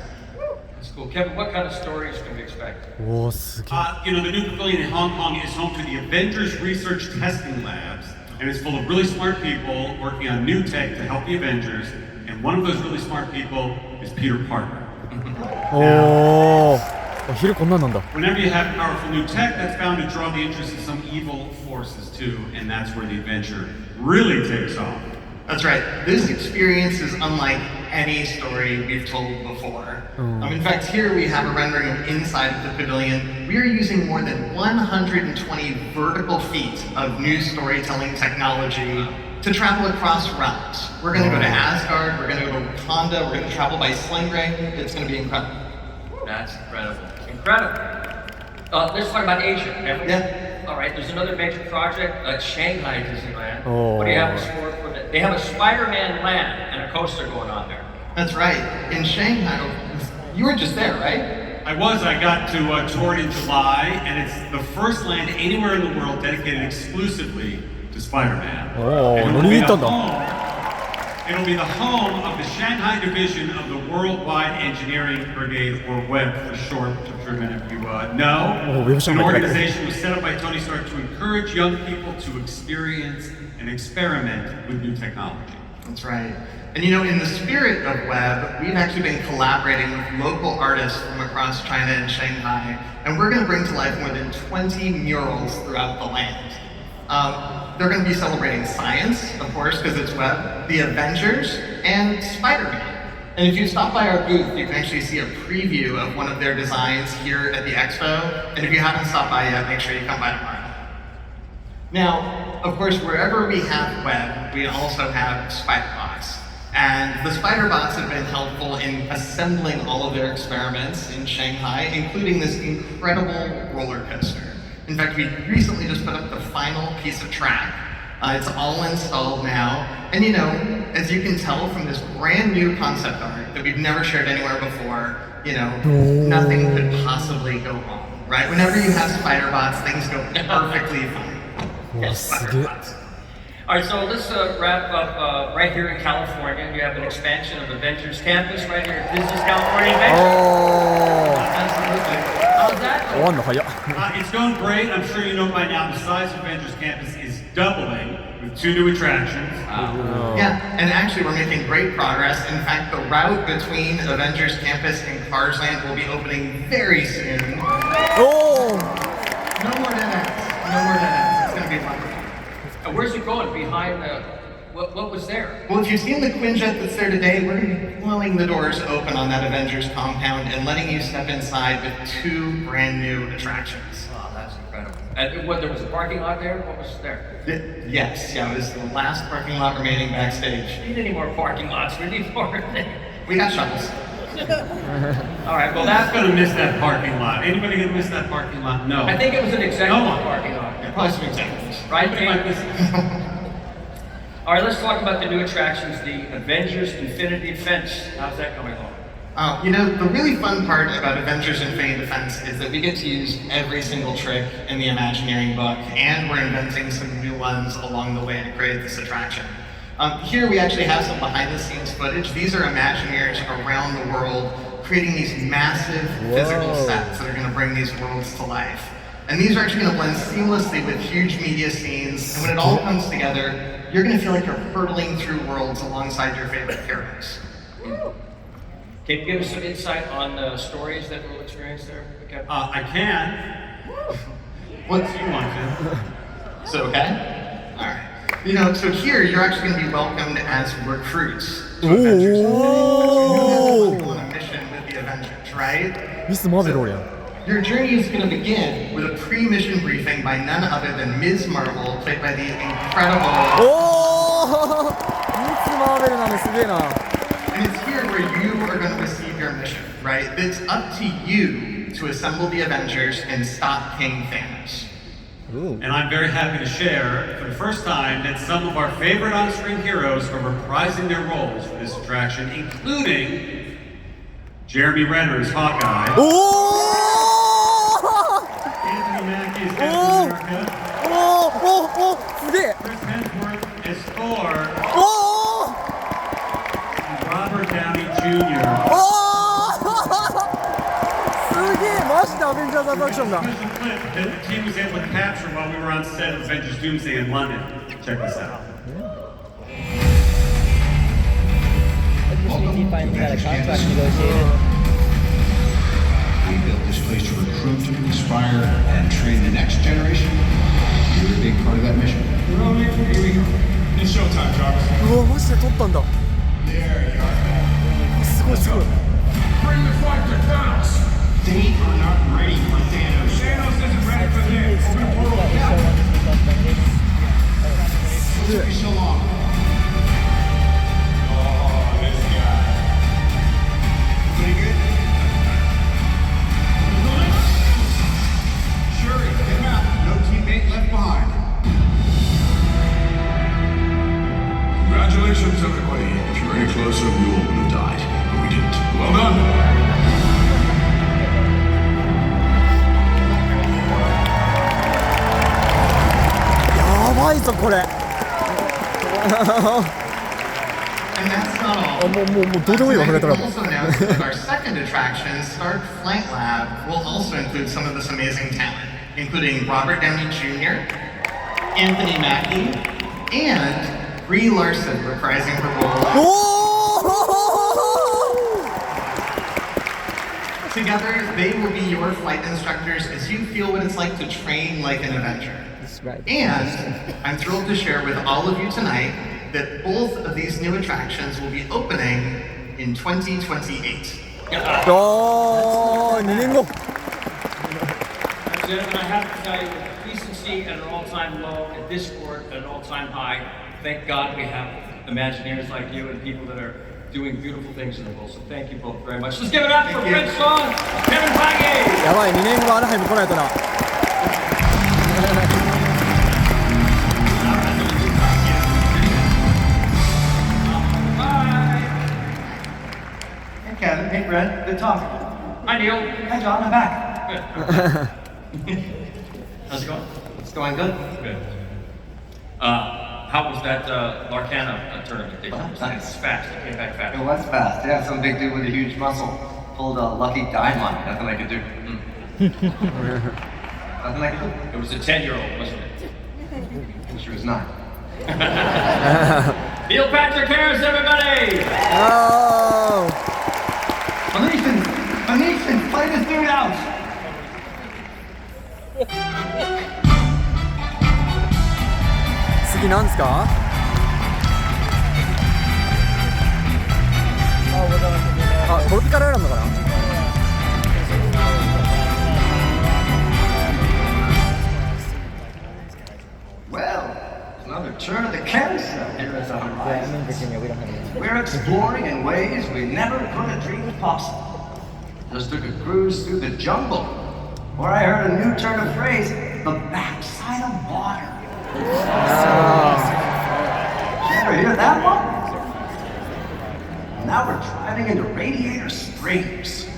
That's cool. Kevin, what kind of stories can we expect? おおすげえ The new pavilion in Hong Kong is home to the Avengers Research Testing Labs, and it's full of really smart people working on new tech to help the Avengers. And one of those really smart people is Peter Parker. おお昼こんなんなんだ Whenever you have powerful new tech, that's bound to draw the interest of some evil forces too, and that's where the adventure really takes off. That's right. This experience is unlike any story we've told before. In fact, here we have a rendering of inside of the pavilion. We are using more than 120 vertical feet of new storytelling technology to travel across realms. We're going to go to Asgard, we're going to go to Wakanda, we're going to travel by sling ring. It's going to be incredible. That's incredible. Incredible. Let's talk about Asia. Yeah. All right, there's another major project at Shanghai Disneyland. Oh. What do you have in store for that? They have a Spider-Man land and a coaster going on there. That's right. In Shanghai, you were just there, right? I got to tour it in July, and it's the first land anywhere in the world dedicated exclusively to Spider-Man. Oh, And乗りに行ったんだ it'll be the home of the Shanghai division of the Worldwide Engineering Brigade, or WEB for short, which I'm sure many of you know. An organization was set up by Tony Stark to encourage young people to experience and experiment with new technology. That's right. And in the spirit of Web, we've actually been collaborating with local artists from across China and Shanghai, and we're going to bring to life more than 20 murals throughout the land. They're going to be celebrating science, of course, because it's Web, the Avengers, and Spider-Man. And if you stop by our booth, you can actually see a preview of one of their designs here at the expo. And if you haven't stopped by yet, make sure you come by tomorrow. Now, of course, wherever we have Web, we also have Spider-Bots. And the Spider-Bots have been helpful in assembling all of their experiments in Shanghai, including this incredible roller coaster. In fact, we recently just put up the final piece of track. It's all installed now. And as you can tell from this brand new concept art that we've never shared anywhere before, nothing could possibly go wrong, right? Whenever you have Spider-Bots, things go perfectly fine. Spider-Bots. All right, so let's wrap up right here in California. You have an expansion of Avengers Campus right here at Disney's California Adventure. Absolutely. How's that? 終わんの早っ It's going great. I'm sure you know by now the size of Avengers Campus is doubling with 2 new attractions. Yeah, and actually we're making great progress. In fact, the route between Avengers Campus and Cars Land will be opening very soon. Oh! No more dead ends. No more dead ends. It's going to be wonderful. Where's it going? Behind what was there? Well, if you've seen the Quinjet that's there today, we're going to be blowing the doors open on that Avengers compound and letting you step inside with 2 brand new attractions. Oh, that's incredible. And there was a parking lot there? What was there? Yes, it was the last parking lot remaining backstage. We need any more parking lots. We need more. We got shuttles. All right, well, That's gonna miss that parking lot. Anybody gonna miss that parking lot? No. I think it was an executive No one. parking lot. Probably some examples. Right, Somebody might miss Dave? it. All right, let's talk about the new attractions, the Avengers Infinity Fence. How's that coming along? The really fun part about Avengers Infinity Defense is that we get to use every single trick in the Imagineering book, and we're inventing some new ones along the way to create this attraction. Here we actually have some behind-the-scenes footage. These are Imagineers around the world creating these massive physical sets that are going to bring these worlds to life. And these are actually going to blend seamlessly with huge media scenes, and when it all comes together, you're going to feel like you're hurtling through worlds alongside your favorite heroes. Can you give us some insight on the stories that we'll experience there? Okay. I can. What If you want to. So, okay? Alright. So here you're actually going to be welcomed as recruits to Avengers. Oh! You're on a mission with the Avengers, right? ミス・マーベルおるやん Your journey is going to begin with a pre-mission briefing by none other than Ms. Marvel, played by the incredible... おおミス・マーベルなんですげえな And it's here where you are going to receive your mission, right? It's up to you to assemble the Avengers and stop King Thanos. And I'm very happy to share, for the first time, that some of our favorite on-screen heroes are reprising their roles for this attraction, including Jeremy Renner's Hawkeye, Anthony Mackie's Captain America, すげえ Chris Hemsworth as Thor, and Robert Downey Jr. すげえマジでアベンジャーズアトラクションだ Special clip that the team was able to capture while we were on set of Avengers Doomsday in London. Check this out. We built this place to recruit, inspire, and train the next generation. You're a big part of that mission. Here we go. It's showtime, Jarvis. うわマジで撮ったんだ There you are. すごいすごい Bring the fight to Thanos. They are not ready for Thanos. Thanos isn't ready for this. Open a portal. What's taking so long? Oh, this guy. Pretty good? Sure, get him out. No teammate left behind. Congratulations, everybody. If you were any closer, we all would have died. But we didn't. Well done. やばいぞこれ And that's not all. もうどうでもいいわこれから We also announced that our second attraction, Start Flight Lab, will also include some of this amazing talent, including Robert Downey Jr., Anthony Mackie, and Brie Larson reprising her role. Together, they will be your flight instructors as you feel what it's like to train like an Avenger. And I'm thrilled to share with all of you tonight that both of these new attractions will be opening in 2028. 2年後 Gentlemen, I have to tell you, decency at an all-time low and discord at an all-time high. Thank God we have Imagineers like you and people that are doing beautiful things in the world. So thank you both very much. Let's give it up for Fred Song, Kevin Feige. やばい2年後アナハイム来ないとな Kevin, hey Brett, good talking. Hi Neil. Hi John, I'm back. Good. How's it going? It's going good. Good. How was that Larcana tournament? It's fast. It came back fast. It was fast, yeah. Some big dude with a huge muscle pulled a lucky dime on me. Nothing I could do. Nothing I could do. It was a 10-year-old, wasn't it? She was not. Neil Patrick Harris, everybody! Oh Phoenician, play this dude out!次なんですかあ、トロピカルアイランドかな Well, another turn of the carousel here at our life. We're exploring in ways we never could have dreamed possible. Just took a cruise through the jungle, where I heard a new turn of phrase, the backside of water. Did you ever hear that one? Now we're driving into Radiator Springs. The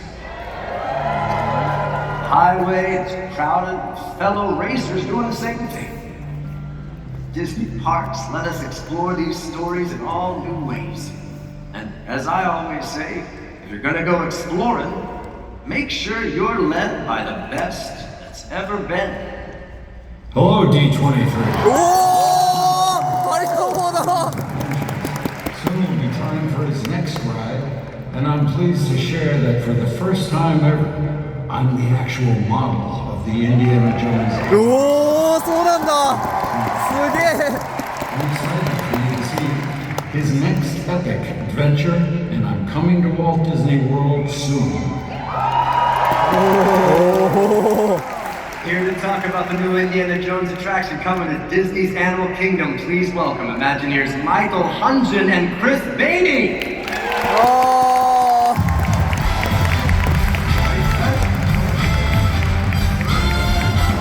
highway is crowded with fellow racers doing the same thing. Disney parks let us explore these stories in all new ways. And as I always say, if you're gonna go exploring, make sure you're led by the best that's ever been. Hello, D23. ありがとうだ Soon will be time for his next ride, and I'm pleased to share that for the first time ever, I'm the actual model of the Indiana Jones. おおそうなんだすげえ I'm excited for you to see his next epic adventure, and I'm coming to Walt Disney World soon. Here to talk about the new Indiana Jones attraction coming to Disney's Animal Kingdom, please welcome Imagineers Michael Hungen and Chris Beatty. あ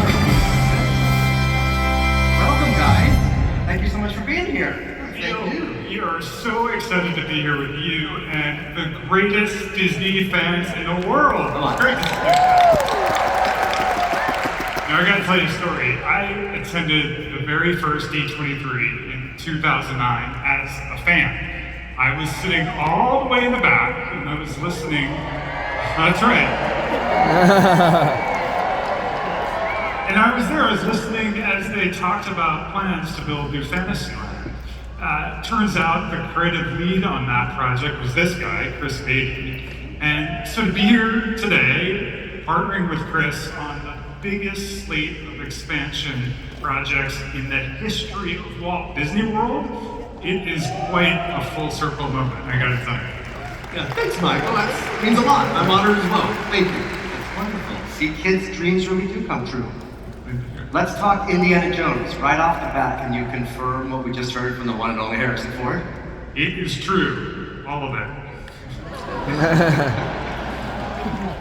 This much for being here. Thank you. We are so excited to be here with you and the greatest Disney fans in the world. Come on. Great. Now I gotta tell you a story. I attended the very first D23 in 2009 as a fan. I was sitting all the way in the back and I was listening. That's right. And I was there, I was listening as they talked about plans to build new Fantasyland. Turns out the creative lead on that project was this guy, Chris Beatty. And so to be here today, partnering with Chris on the biggest slate of expansion projects in the history of Walt Disney World, it is quite a full circle moment, I gotta tell you. Yeah, thanks, Michael. That means a lot. I'm honored as well. Thank you. That's wonderful. See, kids' dreams really do come true. Let's talk Indiana Jones. Right off the bat, can you confirm what we just heard from the one and only Harrison Ford? It is true, all of it.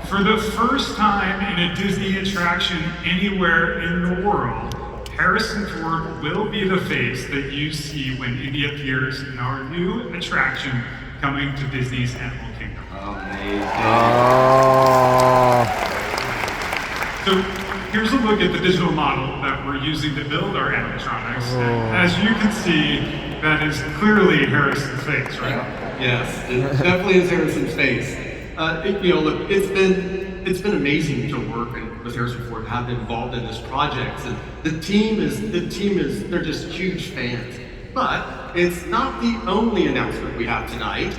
For the first time in a Disney attraction anywhere in the world, Harrison Ford will be the face that you see when Indy appears in our new attraction coming to Disney's Animal Kingdom. Amazing. So here's a look at the digital model that we're using to build our animatronics. And as you can see, that is clearly Harrison's face, right? Yes, it definitely is Harrison's face. Look, it's been amazing to work with Harrison Ford, have been involved in this project. And the team is they're just huge fans. But it's not the only announcement we have tonight.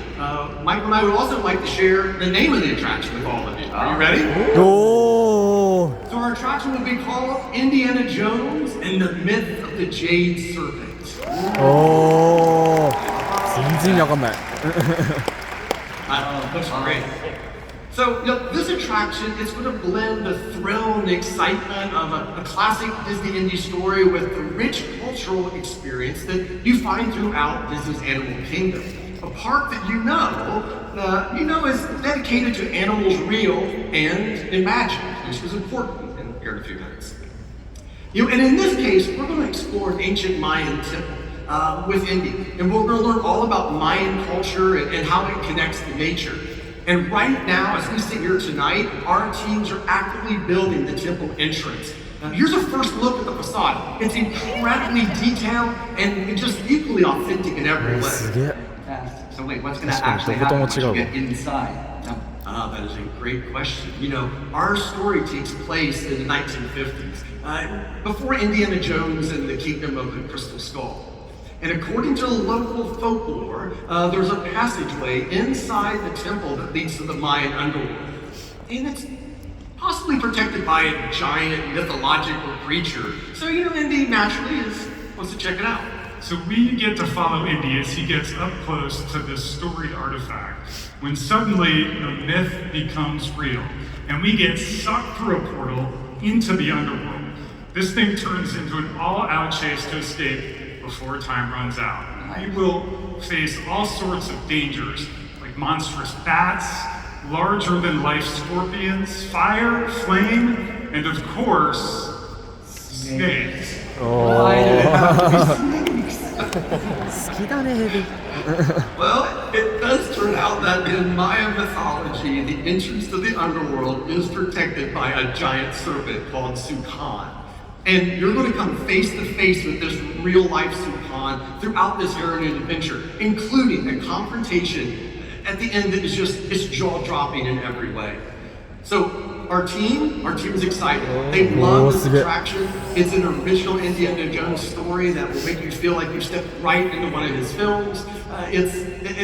Michael and I would also like to share the name of the attraction with all of you. Are you ready? Oh. So our attraction will be called Indiana Jones and the Myth of the Jade Serpent. Oh. 全然わかんない。Looks great. So, this attraction is going to blend the thrill and the excitement of a classic Disney Indy story with the rich cultural experience that you find throughout Disney's Animal Kingdom. A park that you know is dedicated to animals real and imagined, which is important here in a few minutes. And in this case, we're going to explore an ancient Mayan temple with Indy, and we're going to learn all about Mayan culture and how it connects to nature. And right now, as we sit here tonight, our teams are actively building the temple entrance. Now, here's a first look at the facade. It's incredibly detailed and just equally authentic in every way. Fantastic. So wait, what's going to actually happen once you get inside? That is a great question. Our story takes place in the 1950s, before Indiana Jones and the Kingdom of the Crystal Skull. And according to local folklore, there's a passageway inside the temple that leads to the Mayan underworld. And it's possibly protected by a giant mythological creature. So, Indy naturally wants to check it out. So we get to follow Indy as he gets up close to this storied artifact, when suddenly the myth becomes real, and we get sucked through a portal into the underworld. This thing turns into an all-out chase to escape before time runs out. We will face all sorts of dangers, like monstrous bats, larger-than-life scorpions, fire, flame, and of course, snakes. Oh. Well, it does turn out that in Mayan mythology, the entrance to the underworld is protected by a giant serpent called Sukan. And you're going to come face to face with this real-life Sukan throughout this heritage adventure, including a confrontation at the end that is it's jaw-dropping in every way. So our team is excited. They love this attraction. It's an original Indiana Jones story that will make you feel like you stepped right into one of his films.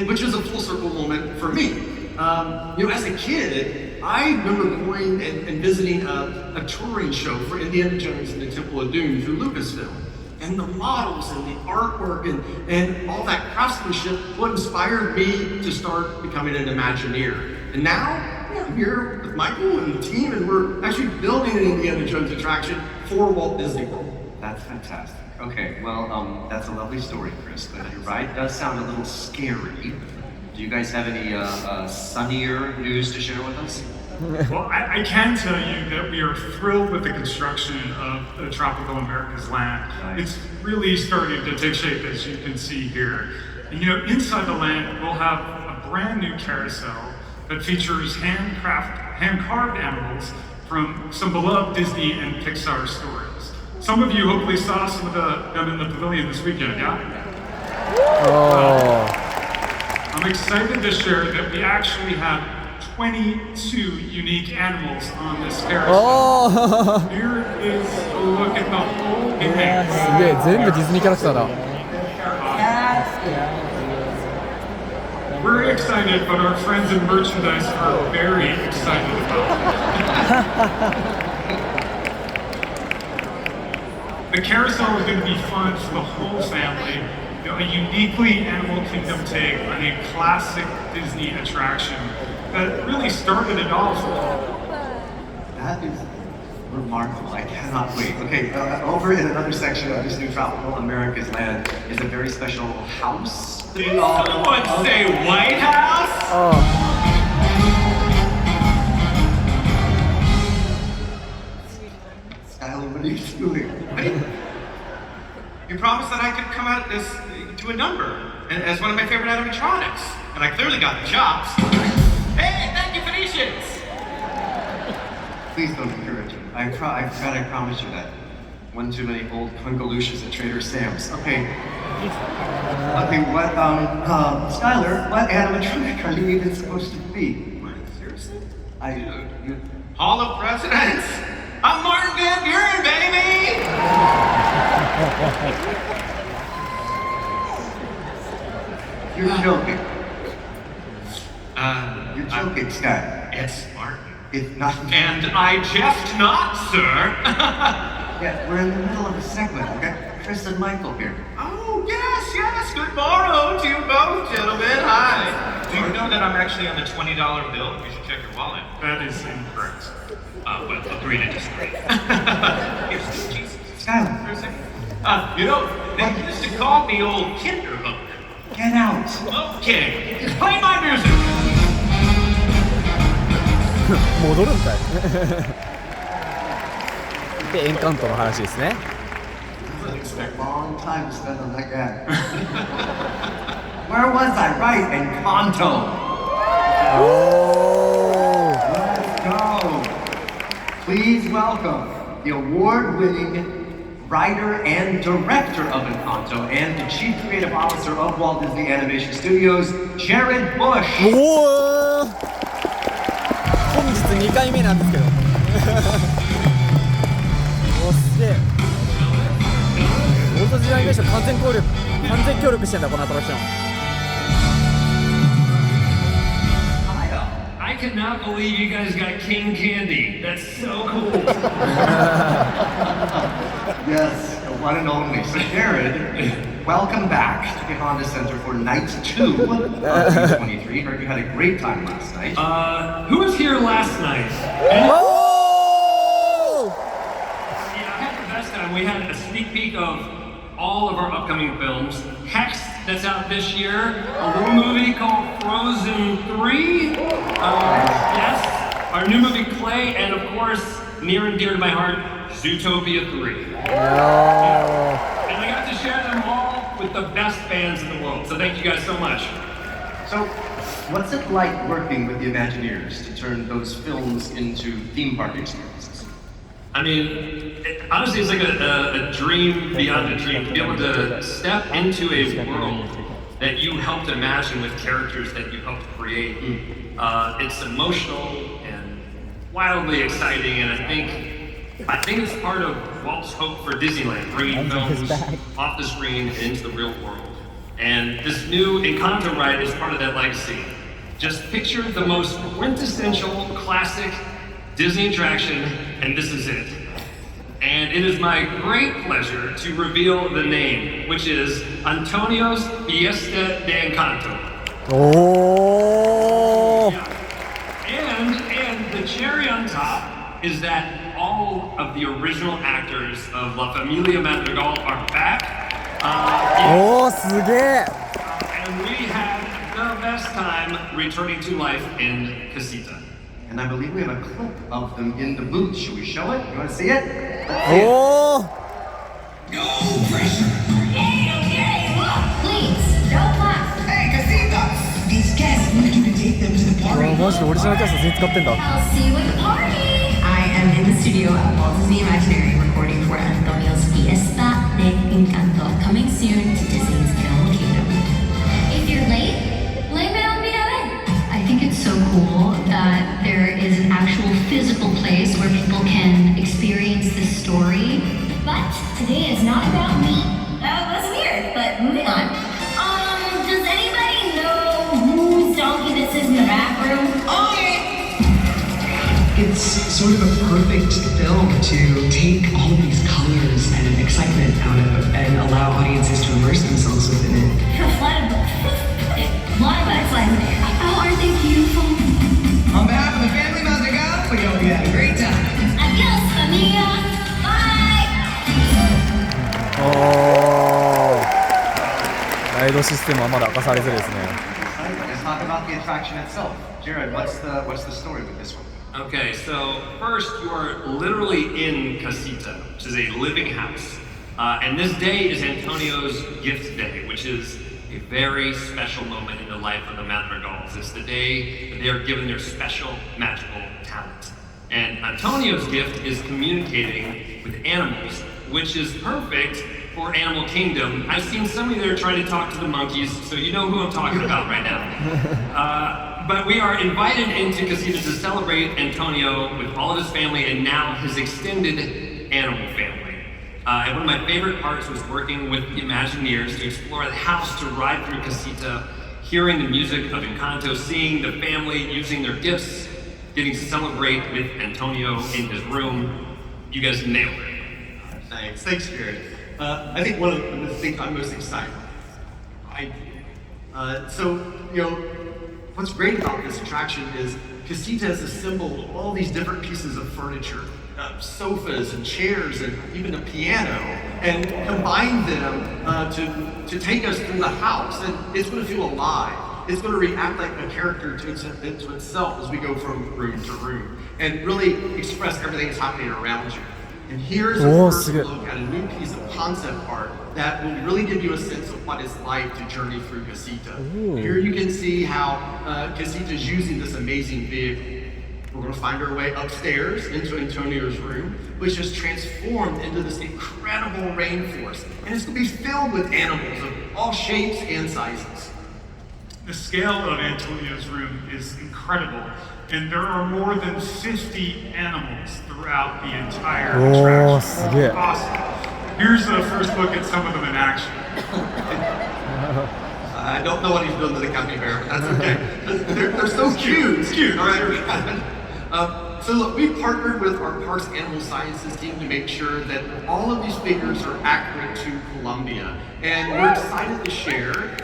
Which is a full circle moment for me. As a kid, I remember going and visiting a touring show for Indiana Jones and the Temple of Doom through Lucasfilm. And the models and the artwork and all that craftsmanship what inspired me to start becoming an Imagineer. And now, I'm here with Michael and the team, and we're actually building an Indiana Jones attraction for Walt Disney World. That's fantastic. Okay, well, that's a lovely story, Chris, but you're right, it does sound a little scary. Do you guys have any sunnier news to share with us? Well, I can tell you that we are thrilled with the construction of the Tropical America's Land. It's really starting to take shape, as you can see here. And inside the land, we'll have a brand new carousel that features hand-carved animals from some beloved Disney and Pixar stories. Some of you hopefully saw some of them in the pavilion this weekend, yeah? I'm excited to share that we actually have 22 unique animals on this carousel. Here is a look at the whole image. すげえ、全部ディズニーキャラクターだ。We're excited, but our friends in merchandise are very excited about it. The carousel is going to be fun for the whole family. A uniquely Animal Kingdom take on a classic Disney attraction that really started it off. That is remarkable. I cannot wait. Okay, over in another section of this new Tropical America's Land is a very special house. Did someone say White House? Skylar, what are you doing? You promised that I could come out to a number as one of my favorite animatronics, and I clearly got the chops. Hey, thank you, Phoenicians! Please don't encourage him. I promise you that. One too many old Kungalushes at Trader Sam's. Okay. Okay, what, Skylar, what animatronic are you even supposed to be? Seriously? You... Hall of Presidents! I'm Martin Van Buren, baby! You're joking. You're joking, Sky. It's Martin. It's not. And I jest not, sir. Yeah, we're in the middle of a segment. We got Chris and Michael here. Oh, yes. Good morrow to you both, gentlemen. Hi. Do you know that I'm actually on the $20 bill? You should check your wallet. That is incorrect. Well, agree to disagree. Here's Jesus. Skylar. For a second. They used to call me old Kinderhook. Get out. Okay, just play my music. 戻るんかい。で、エンカントの話ですね。It's a long time to spend on that guy. Where was I? Right, Encanto. Let's go. Please welcome the award-winning writer and director of Encanto and the chief creative officer of Walt Disney Animation Studios, Jared Bush. 本日2回目なんですけど。おっせえ。ウォルト・ディズニーアニメーション完全協力してんだこのアトラクション。I cannot believe you guys got King Candy. That's so cool. Yes, the one and only. So Jared, welcome back to the Honda Center for night 2 of D23. Heard you had a great time last night. Who was here last night? Oh! Yeah, I had the best time. We had a sneak peek of all of our upcoming films. Hex, that's out this year. A little movie called Frozen 3. Yes, our new movie Clay, and of course, near and dear to my heart, Zootopia 3. And I got to share them all with the best fans in the world. So thank you guys so much. So, what's it like working with the Imagineers to turn those films into theme park experiences? I mean, honestly, it's like a dream beyond a dream to be able to step into a world that you helped imagine with characters that you helped create. It's emotional and wildly exciting, and I think it's part of Walt's hope for Disneyland, bringing films off the screen and into the real world. And this new Encanto ride is part of that legacy. Just picture the most quintessential classic Disney attraction, and this is it. And it is my great pleasure to reveal the name, which is Antonio's Fiesta de Encanto. Oh! And the cherry on top is that all of the original actors of La Familia Madrigal are back. Oh, すげえ! And we had the best time returning to life in Casita. And I believe we have a clip of them in the booth. Should we show it? You want to see it? おお No pressure. Okay, look, please, don't laugh. Hey, casitas! These guests need you to take them to the マ party. ジでオリジナルキャスト全員使ってんだ I'll see you at the party. I am in the studio at Walt Disney Imaginary recording for Antonio's Fiesta de Encanto, coming soon to Disney's Animal Kingdom. If you're late, blame it on me. I think it's so cool that there is an actual physical place where people can experience this story. But today is not about me. That was weird, but moving on. Does anybody know whose donkey this is in the back room? It's sort of a perfect film to take all of these colors and excitement out of and allow audiences to immerse themselves within it. A lot of excitement. Oh, aren't they beautiful? On behalf of the family Madrigal, we hope you had a great time. Adios, familia. Bye. おおライドシステムはまだ明かされずですね Let's talk about the attraction itself. Jared, what's the story with this one? Okay, so first you are literally in Casita, which is a living house. And this day is Antonio's gift day, which is a very special moment in the life of the Madrigals. It's the day that they are given their special magical talent. And Antonio's gift is communicating with animals, which is perfect for Animal Kingdom. I've seen some of you that are trying to talk to the monkeys, so you know who I'm talking about right now. But we are invited into Casita to celebrate Antonio with all of his family and now his extended animal family. And one of my favorite parts was working with the Imagineers to explore the house, to ride through Casita, hearing the music of Encanto, seeing the family using their gifts, getting to celebrate with Antonio in his room. You guys nailed it. Thanks, Jared. I think one of the things I'm most excited about. What's great about this attraction is Casita has assembled all these different pieces of furniture. Sofas and chairs and even a piano, and combine them to take us through the house, and it's going to feel alive. It's going to react like a character to itself as we go from room to room and really express everything that's happening around you. And here's a first look at a new piece of concept art that will really give you a sense of what it's like to journey through Casita. Here you can see how Casita is using this amazing vehicle. We're going to find our way upstairs into Antonio's room, which is transformed into this incredible rainforest. And it's going to be filled with animals of all shapes and sizes. The scale of Antonio's room is incredible, and there are more than 50 animals throughout the entire attraction. Awesome. Here's a first look at some of them in action. I don't know what he's doing to the capybara, but that's okay. They're so cute. It's cute. All right. So look, we partnered with our Parks Animal Sciences team to make sure that all of these figures are accurate to Colombia. And we're excited to share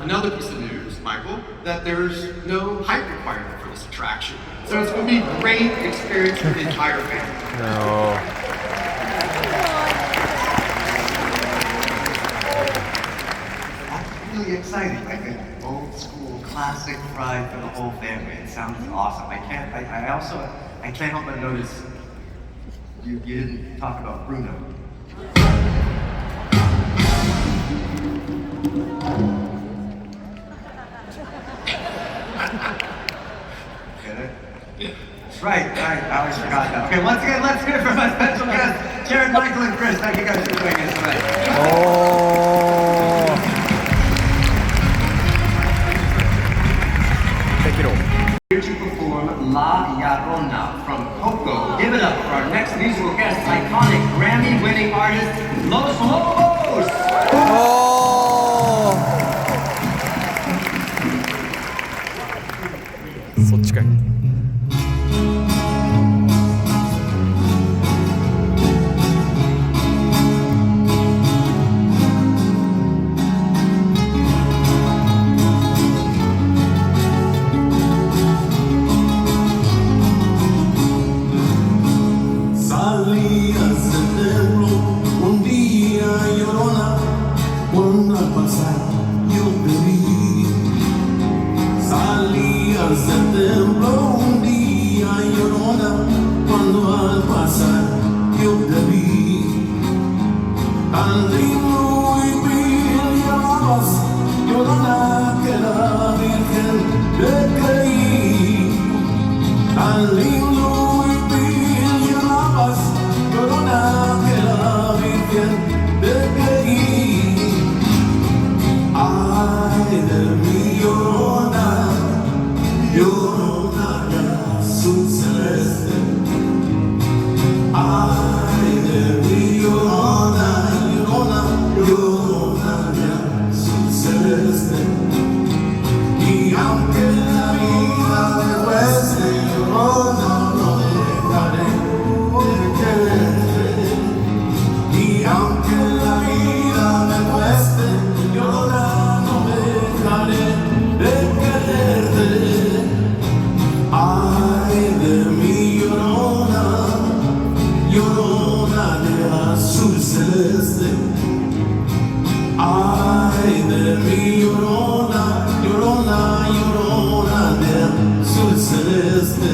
another piece of news, Michael, that there's no height requirement for this attraction. So it's going to be a great experience for the entire family. That's really exciting. Like an old school classic ride for the whole family. It sounds awesome. I can't help but notice you didn't talk about Bruno. Get it? Yeah. Right. I always forgot that. Okay, once again, let's hear from our special guests, Jared, Michael, and Chris. Thank you guys for joining us tonight. Here to perform La Llorona from Coco. Give it up for our next musical guest, iconic Grammy-winning artist, Los Lobos! Salías del pueblo un día llorona, celeste. Y aunque la vida me cueste, yo no dejaré de quererte. Y aunque la vida me cueste, yo no dejaré de quererte. Ay de mi llorona, llorona de azul celeste. Ay de mi llorona, llorona, llorona de azul celeste.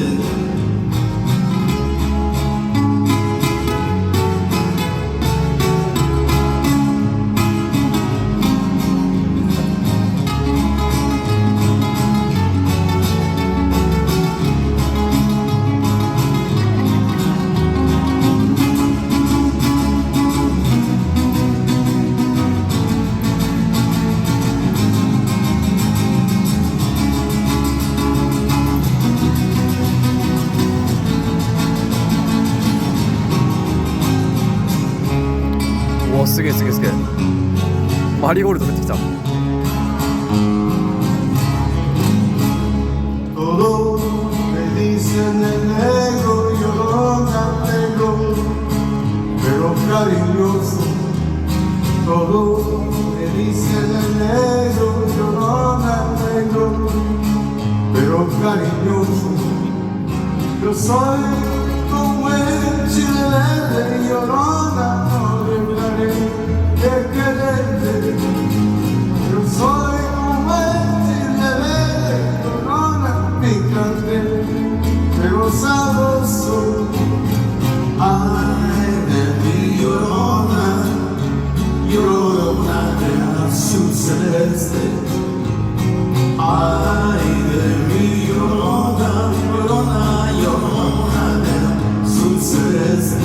すげえすげえすげえ、マリーゴールド出てきた。Todo me dicen el negro, llorona negro, pero cariñoso. Todo me dicen el negro, llorona negro, pero cariñoso. Yo soy como el chileno, llorona, no dejaré de quererte. Yo soy como el chileno, llorona, picante, pero sabroso. Ay de mi llorona, llorona de azul celeste. Ay de mi llorona, llorona, llorona de azul celeste.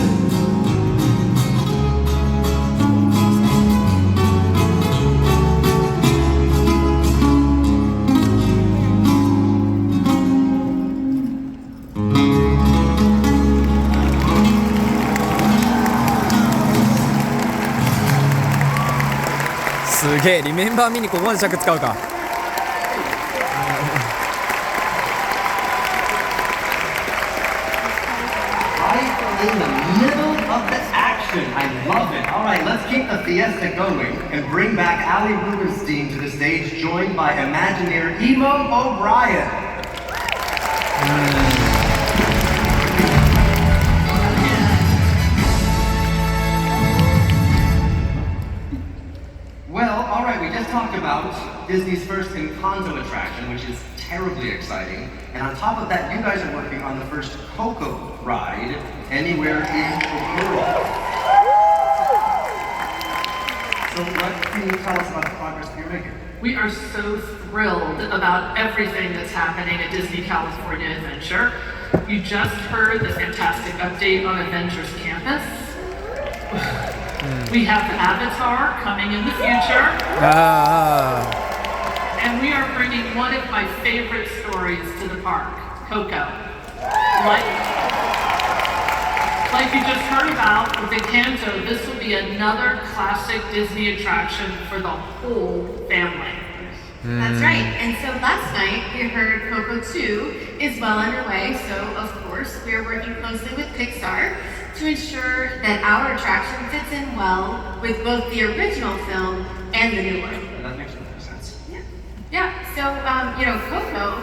すげえ、リメンバーミにここまで尺使うか。In the middle of the action. I love it. All right, let's keep the fiesta going and bring back Ali Rubenstein to the stage, joined by Imagineer Emo O'Brien. Well, all right, we just talked about Disney's first Encanto attraction, which is terribly exciting. And on top of that, you guys are working on the first Coco ride anywhere in the world. So what can you tell us about the progress that you're making? We are so thrilled about everything that's happening at Disney California Adventure. You just heard the fantastic update on Avengers Campus. We have Avatar coming in the future. And we are bringing one of my favorite stories to the park, Coco. Like you just heard about with Encanto, this will be another classic Disney attraction for the whole family. That's right. And so last night we heard Coco 2 is well underway. So of course we are working closely with Pixar to ensure that our attraction fits in well with both the original film and the new one. That makes perfect sense. Yeah. So Coco,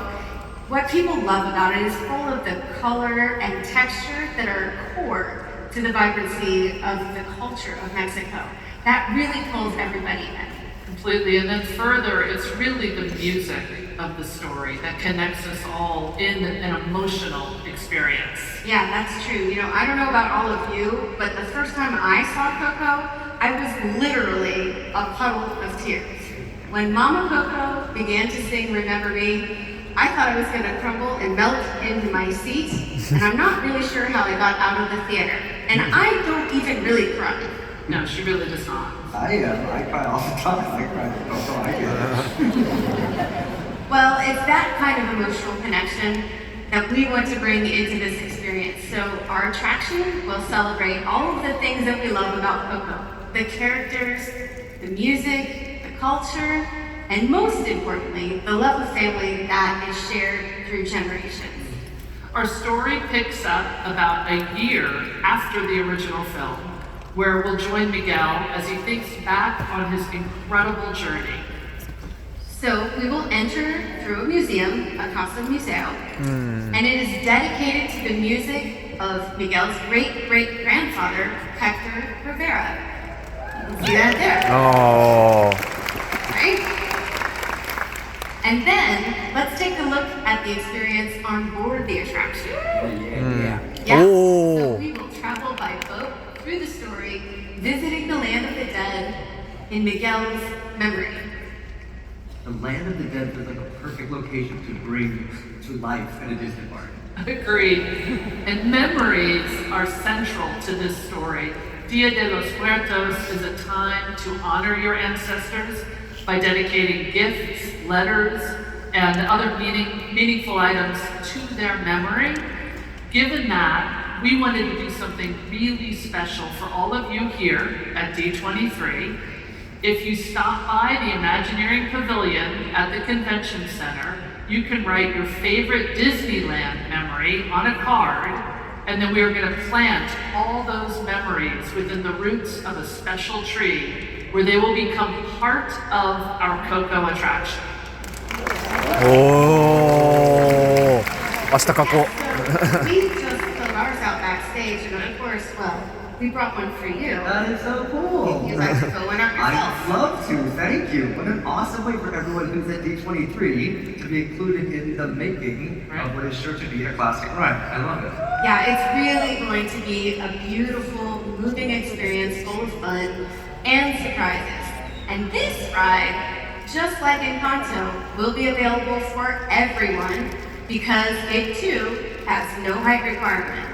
what people love about it is full of the color and texture that are core to the vibrancy of the culture of Mexico. That really pulls everybody in. Completely, and then further, it's really the music of the story that connects us all in an emotional experience. Yeah, that's true. I don't know about all of you, but the first time I saw Coco, I was literally a puddle of tears. When Mama Coco began to sing Remember Me, I thought I was going to crumble and melt into my seat, and I'm not really sure how I got out of the theater. And I don't even really cry. No, she really does not. I cry all the time. I cry at Coco. I get it. Well, it's that kind of emotional connection that we want to bring into this experience. So our attraction will celebrate all of the things that we love about Coco. The characters, the music, the culture, and most importantly, the love of family that is shared through generations. Our story picks up about a year after the original film, where we'll join Miguel as he thinks back on his incredible journey. So we will enter through a museum, a Casa Museo, and it is dedicated to the music of Miguel's great-great-grandfather, Hector Rivera. You can see that there. Oh. Right? And then, let's take a look at the experience on board the attraction. Yeah. So we will travel by boat through the story, visiting the land of the dead in Miguel's memory. The land of the dead feels like a perfect location to bring to life at a Disney park. Agreed. And memories are central to this story. Dia de los Muertos is a time to honor your ancestors by dedicating gifts, letters, and other meaningful items to their memory. Given that, we wanted to do something really special for all of you here at D23. If you stop by the Imagineering Pavilion at the Convention Center, you can write your favorite Disneyland memory on a card, and then we are going to plant all those memories within the roots of a special tree where they will become part of our Coco attraction. Oh, 明日書こう。 We just put ours out backstage, and of course, well, we brought one for you. That is so cool. You'd like to fill one out yourself. I'd love to, thank you. What an awesome way for everyone who's at D23 to be included in the making of what is sure to be a classic ride. I love it. Yeah, it's really going to be a beautiful, moving experience full of fun and surprises. And this ride, just like Encanto, will be available for everyone because it too has no height requirement.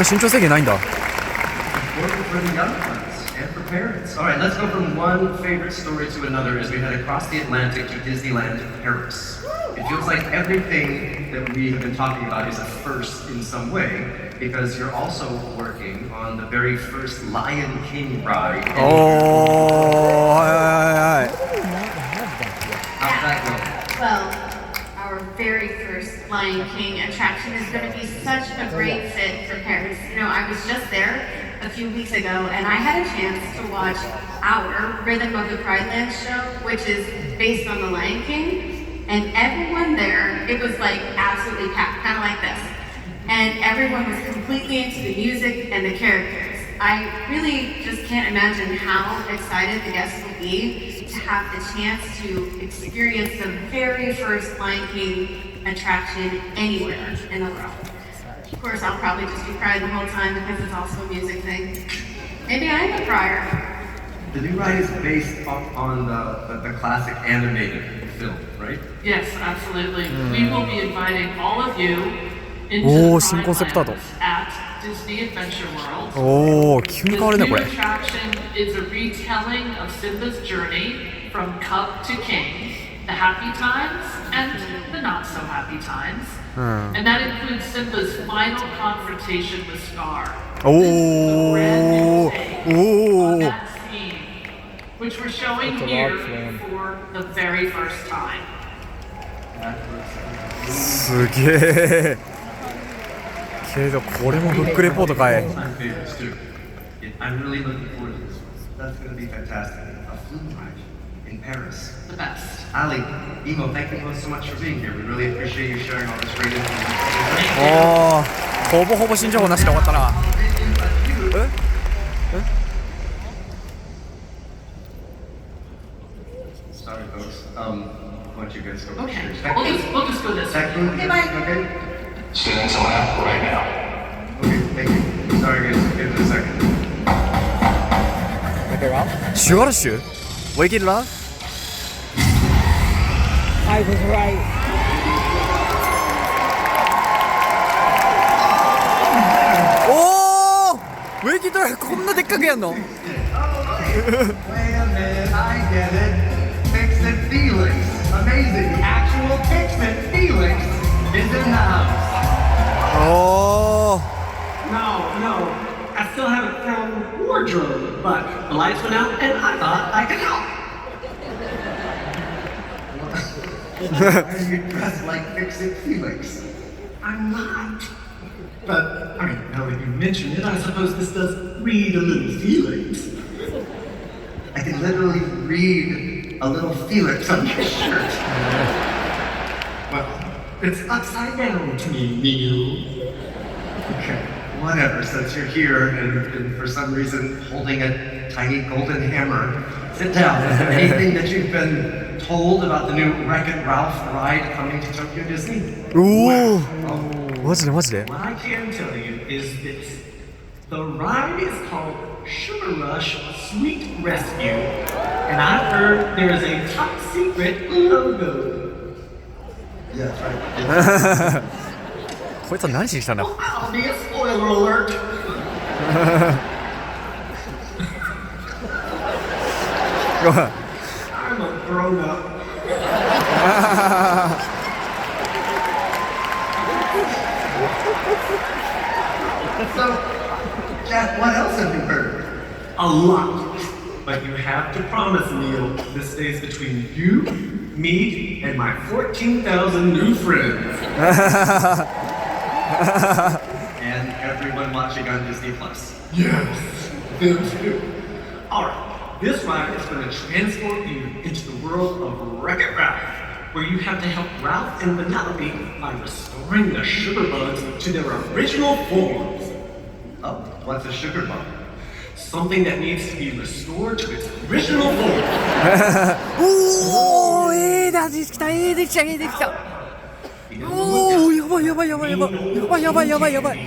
身長制限ないんだ。 Important for the young ones and for parents. All right, let's go from one favorite story to another as we head across the Atlantic to Disneyland Paris. It feels like everything that we have been talking about is a first in some way because you're also working on the very first Lion King ride. Oh, はいはいはい。 How's that going? Well, our very first Lion King attraction is going to be such a great fit for Paris. You know, I was just there a few weeks ago and I had a chance to watch our Rhythm of the Pride Land show, which is based on the Lion King. And everyone there, it was like absolutely packed, kind of like this. And everyone was completely into the music and the characters. I really just can't imagine how excited the guests will be to have the chance to experience the very first Lion King attraction anywhere in the world. Of course, I'll probably just be crying the whole time because it's also a music thing. Maybe I am a crier. The new ride is based on the classic animated film, right? Yes, absolutely. We will be inviting all of you into the Pride at Disney Adventure World. Oh, 急に変わるねこれ。 This new attraction is a retelling of Simba's journey from cub to king, the happy times and the not so happy times. And that includes Simba's final confrontation with Scar. Oh, That scene, which we're showing here for the very first time. すげえ。けどこれもブックレポートかい。 I'm really looking forward to this one. That's going to be fantastic. A flume ride in Paris. The best. Ali, Emo, thank you both so much for being here. We really appreciate you sharing all this great information. おー、ほぼほぼ新情報なしで終わったな。Sorry, folks. Why don't you guys go upstairs? Okay, we'll just go this way. Okay, bye. Okay. Sending someone out right now. Okay, thank you. Sorry, guys. We'll get in a second. Sugar Rush? Wake it up? I was right. Oh! Wake it up! こんなでっかくやんの? Wait a minute, I get it. Fix-It Felix. Amazing. The actual Fix-It Felix is in the house. Oh! No, I still haven't found wardrobe. but the lights went out and I thought I could help. Why are you dressed like Fix-It Felix? I'm not. But, I mean, now that you mention it, I suppose this does read a little Felix. I can literally read a little Felix on your shirt. Well, it's upside down to me, Neil. Okay, whatever, since you're here and for some reason holding a tiny golden hammer, sit down. Is there anything that you've been told about the new Wreck-It Ralph ride coming to Tokyo Disney? Ooh. マジでマジで What I can tell you is this. The ride is called Sugar Rush Sweet Rescue, and I've heard there is a top secret logo. Yeah, that's right. こいつは何しに来たんだ I'll be a spoiler alert. Go ahead. I'm a grown-up. So, Jack, what else have you heard? A lot. But you have to promise, Neil, this stays between you, me, and my 14,000 new friends. And everyone watching on Disney Plus. Yes, them too. Alright, this ride is going to transport you into the world of Wreck-It Ralph, where you have to help Ralph and Vanellope by restoring the sugar bugs to their original forms. Oh, what's a sugar bug? Something that needs to be restored to its original form. おー、できた、できた、できた。おー、やばいやばいやばいやばいやばいやばいやばいやばい。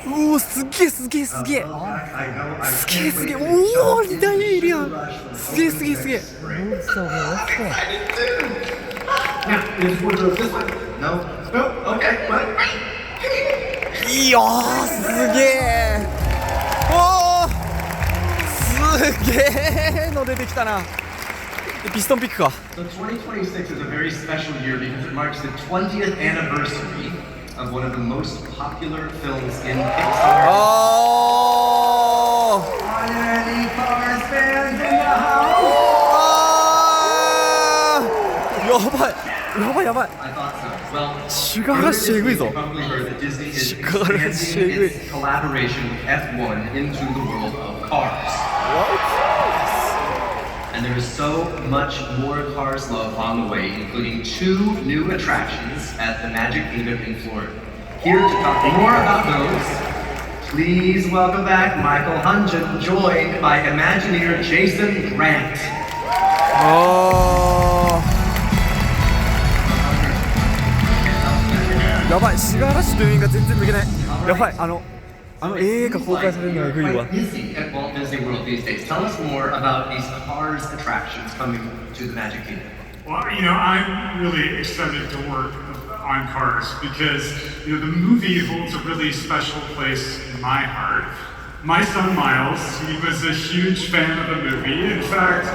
おー、すげえすげえすげえ。すげえすげえ。おー、大エイリアン。すげえすげえすげえ。Now, is wardrobe this one? No. No? Okay, well, いやー、すげえ。おー、すげえの出てきたな。ピストンピックか。So 2026 is a very special year because it marks the 20th anniversary of one of the most popular films in Pixar. Oh! Are there any Cars fans in the house? やばい。やばいやばい。 I thought so. Well, シュガーラッシュえぐいぞ。 you probably heard that Disney is シュガーラッシュえぐい。 expanding its collaboration with F1 into the world of cars. And there is so much more Cars love on the way, including 2 new attractions at the Magic Kingdom in Florida. Here to talk more about those, please welcome back Michael Hunjin, joined by Imagineer Jason Grant. Oh. やばい、シュガーラッシュという意味が全然抜けない。やばい、映画公開されるのがえぐいわ。 Busy at Walt Disney World these days. Tell us more about these Cars attractions coming to the Magic Kingdom. Well, I'm really excited to work on Cars because, the movie holds a really special place in my heart. My son Miles, he was a huge fan of the movie. In fact,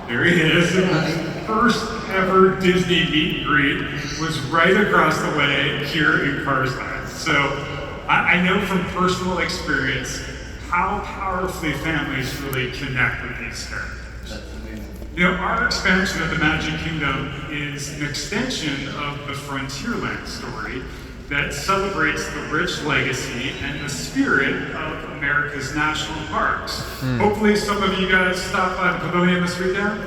there he is. His first ever Disney meet and greet was right across the way here in Cars Land. So I know from personal experience how powerfully families really connect with these characters. Our expansion of the Magic Kingdom is an extension of the Frontierland story that celebrates the rich legacy and the spirit of America's national parks. Hopefully some of you guys stop by the pavilion this weekend.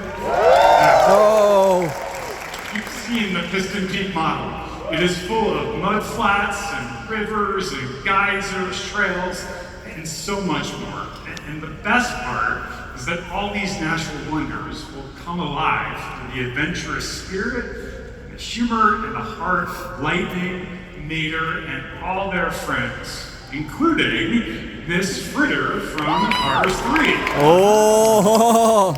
Oh. You've seen the Piston Peak model. It is full of mud flats and rivers and geysers, trails, and so much more. And the best part is that all these natural wonders will come alive through the adventurous spirit, the humor, and the heart of Lightning, Mater, and all their friends, including Miss Fritter from Cars 3. Oh!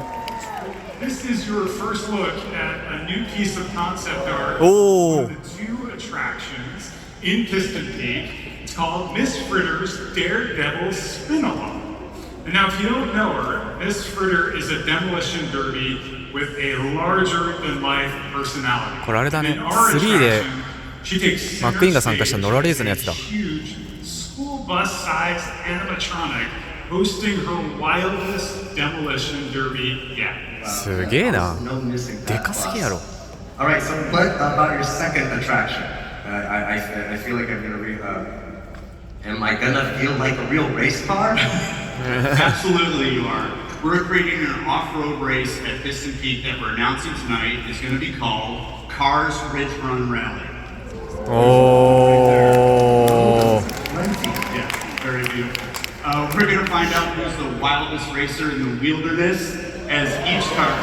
This is your first look at a new piece of concept art Oh. for the 2 attractions in Piston Peak. It's called Miss Fritter's Daredevil Spin-Along. And now, if you don't know her, Miss Fritter is a demolition derby with a larger-than-life personality. これあれだね。In our 3で attraction, she takes マックイーンが参加したノラレーズのやつだ。 huge school bus-sized animatronic hosting her wildest demolition derby yet. すげえな。でかすぎやろ。 All right, so what about your second attraction? I feel like I'm gonna am I gonna feel like a real race car? Absolutely, you are. We're creating an off-road race at Piston Peak that we're announcing tonight. It's going to be called Cars Ridge Run Rally. Oh. Yeah, very beautiful. We're going to find out who's the wildest racer in the wilderness as each car.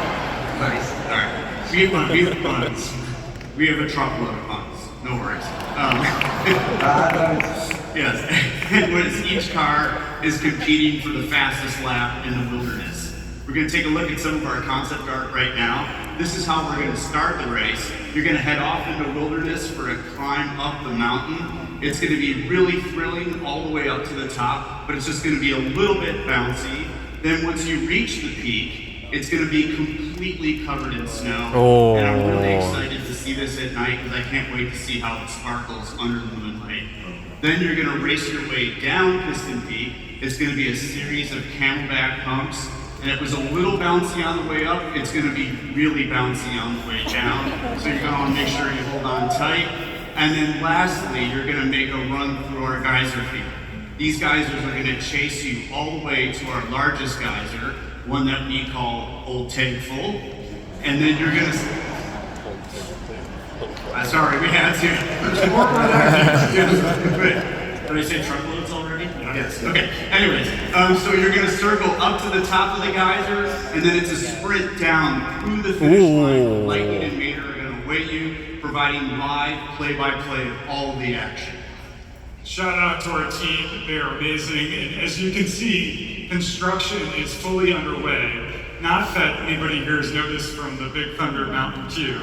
Nice. All right. We have puns. We have a truckload of puns. No worries. Yes. And as each car is competing for the fastest lap in the wilderness. We're going to take a look at some of our concept art right now. This is how we're going to start the race. You're going to head off into the wilderness for a climb up the mountain. It's going to be really thrilling all the way up to the top, but it's just going to be a little bit bouncy. Then once you reach the peak, it's going to be completely covered in snow. Oh. And I'm really excited to see this at night because I can't wait to see how it sparkles under the moonlight. Then you're going to race your way down Piston Peak. It's going to be a series of camelback humps. And it was a little bouncy on the way up. It's going to be really bouncy on the way down. So you're going to want to make sure you hold on tight. And then lastly, you're going to make a run through our geyser feed. These geysers are going to chase you all the way to our largest geyser, one that we call Old Tank Full. And then you're going to... sorry, we had to. There's more Did I say truckloads already? Yes. Okay. Anyways, so you're going to circle up to the top of the geyser, and then it's a sprint down through the finish line. Lightning and Mater are going to weigh you, providing live play-by-play of all of the action. Shout out to our team, they're amazing, and as you can see, construction is fully underway. Not that anybody here has noticed from the Big Thunder Mountain View.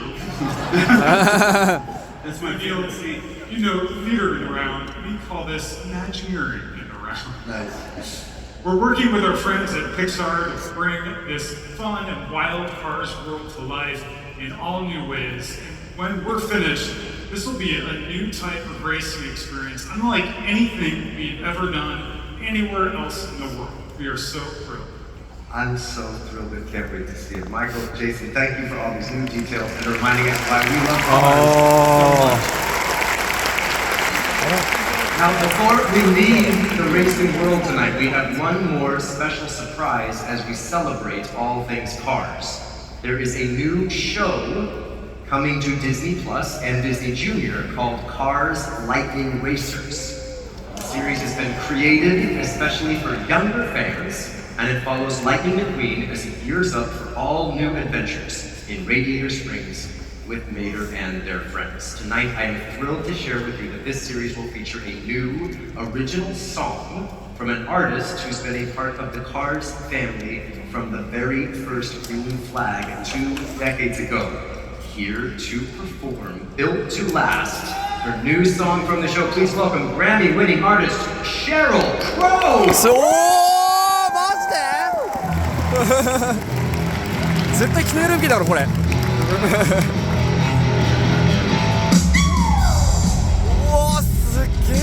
That's my DLC. You know, theater around, we call this Imagineering around. Nice. We're working with our friends at Pixar to bring this fun and wild Cars world to life in all new ways. When we're finished, this will be a new type of racing experience, unlike anything we've ever done anywhere else in the world. We are so thrilled. I'm so thrilled and can't wait to see it. Michael, Jason, thank you for all these new details and reminding us why we love cars so much. Now, before we leave the racing world tonight, we have one more special surprise as we celebrate all things cars. There is a new show coming to Disney Plus and Disney Junior called Cars Lightning Racers. The series has been created especially for younger fans, and it follows Lightning McQueen as he gears up for all new adventures in Radiator Springs with Mater and their friends. Tonight, I am thrilled to share with you that this series will feature a new original song from an artist who's been a part of the Cars family from the very first green flag 2 decades ago. Here to perform Built to Last, her new song from the show. Please welcome Grammy-winning artist Sheryl Crow! 絶対記念ルーキーだろこれ。うわすっげえ。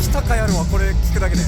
来たかやるわこれ聞くだけで。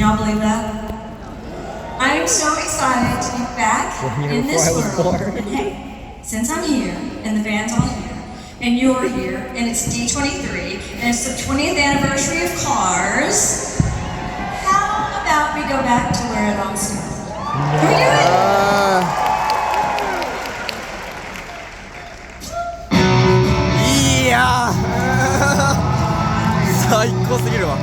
y'all believe that? I am so excited to be back in this world. And hey, since I'm here, and the band's all here, and you're here, and it's D23, and it's the 20th anniversary of Cars, how about we go back to where it all started? Can we do it? いやー最高すぎるわ。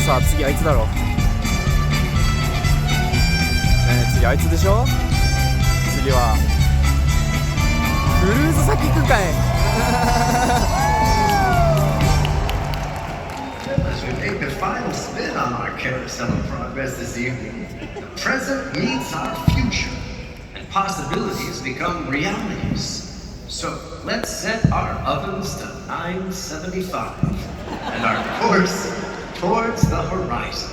さあ次あいつだろ、次あいつでしょ。次はクルーズ先行くんかい。As we make the final spin on our carousel of progress this evening, the present meets our future, and possibilities become realities. So let's set our ovens to 975 and our course towards the horizon.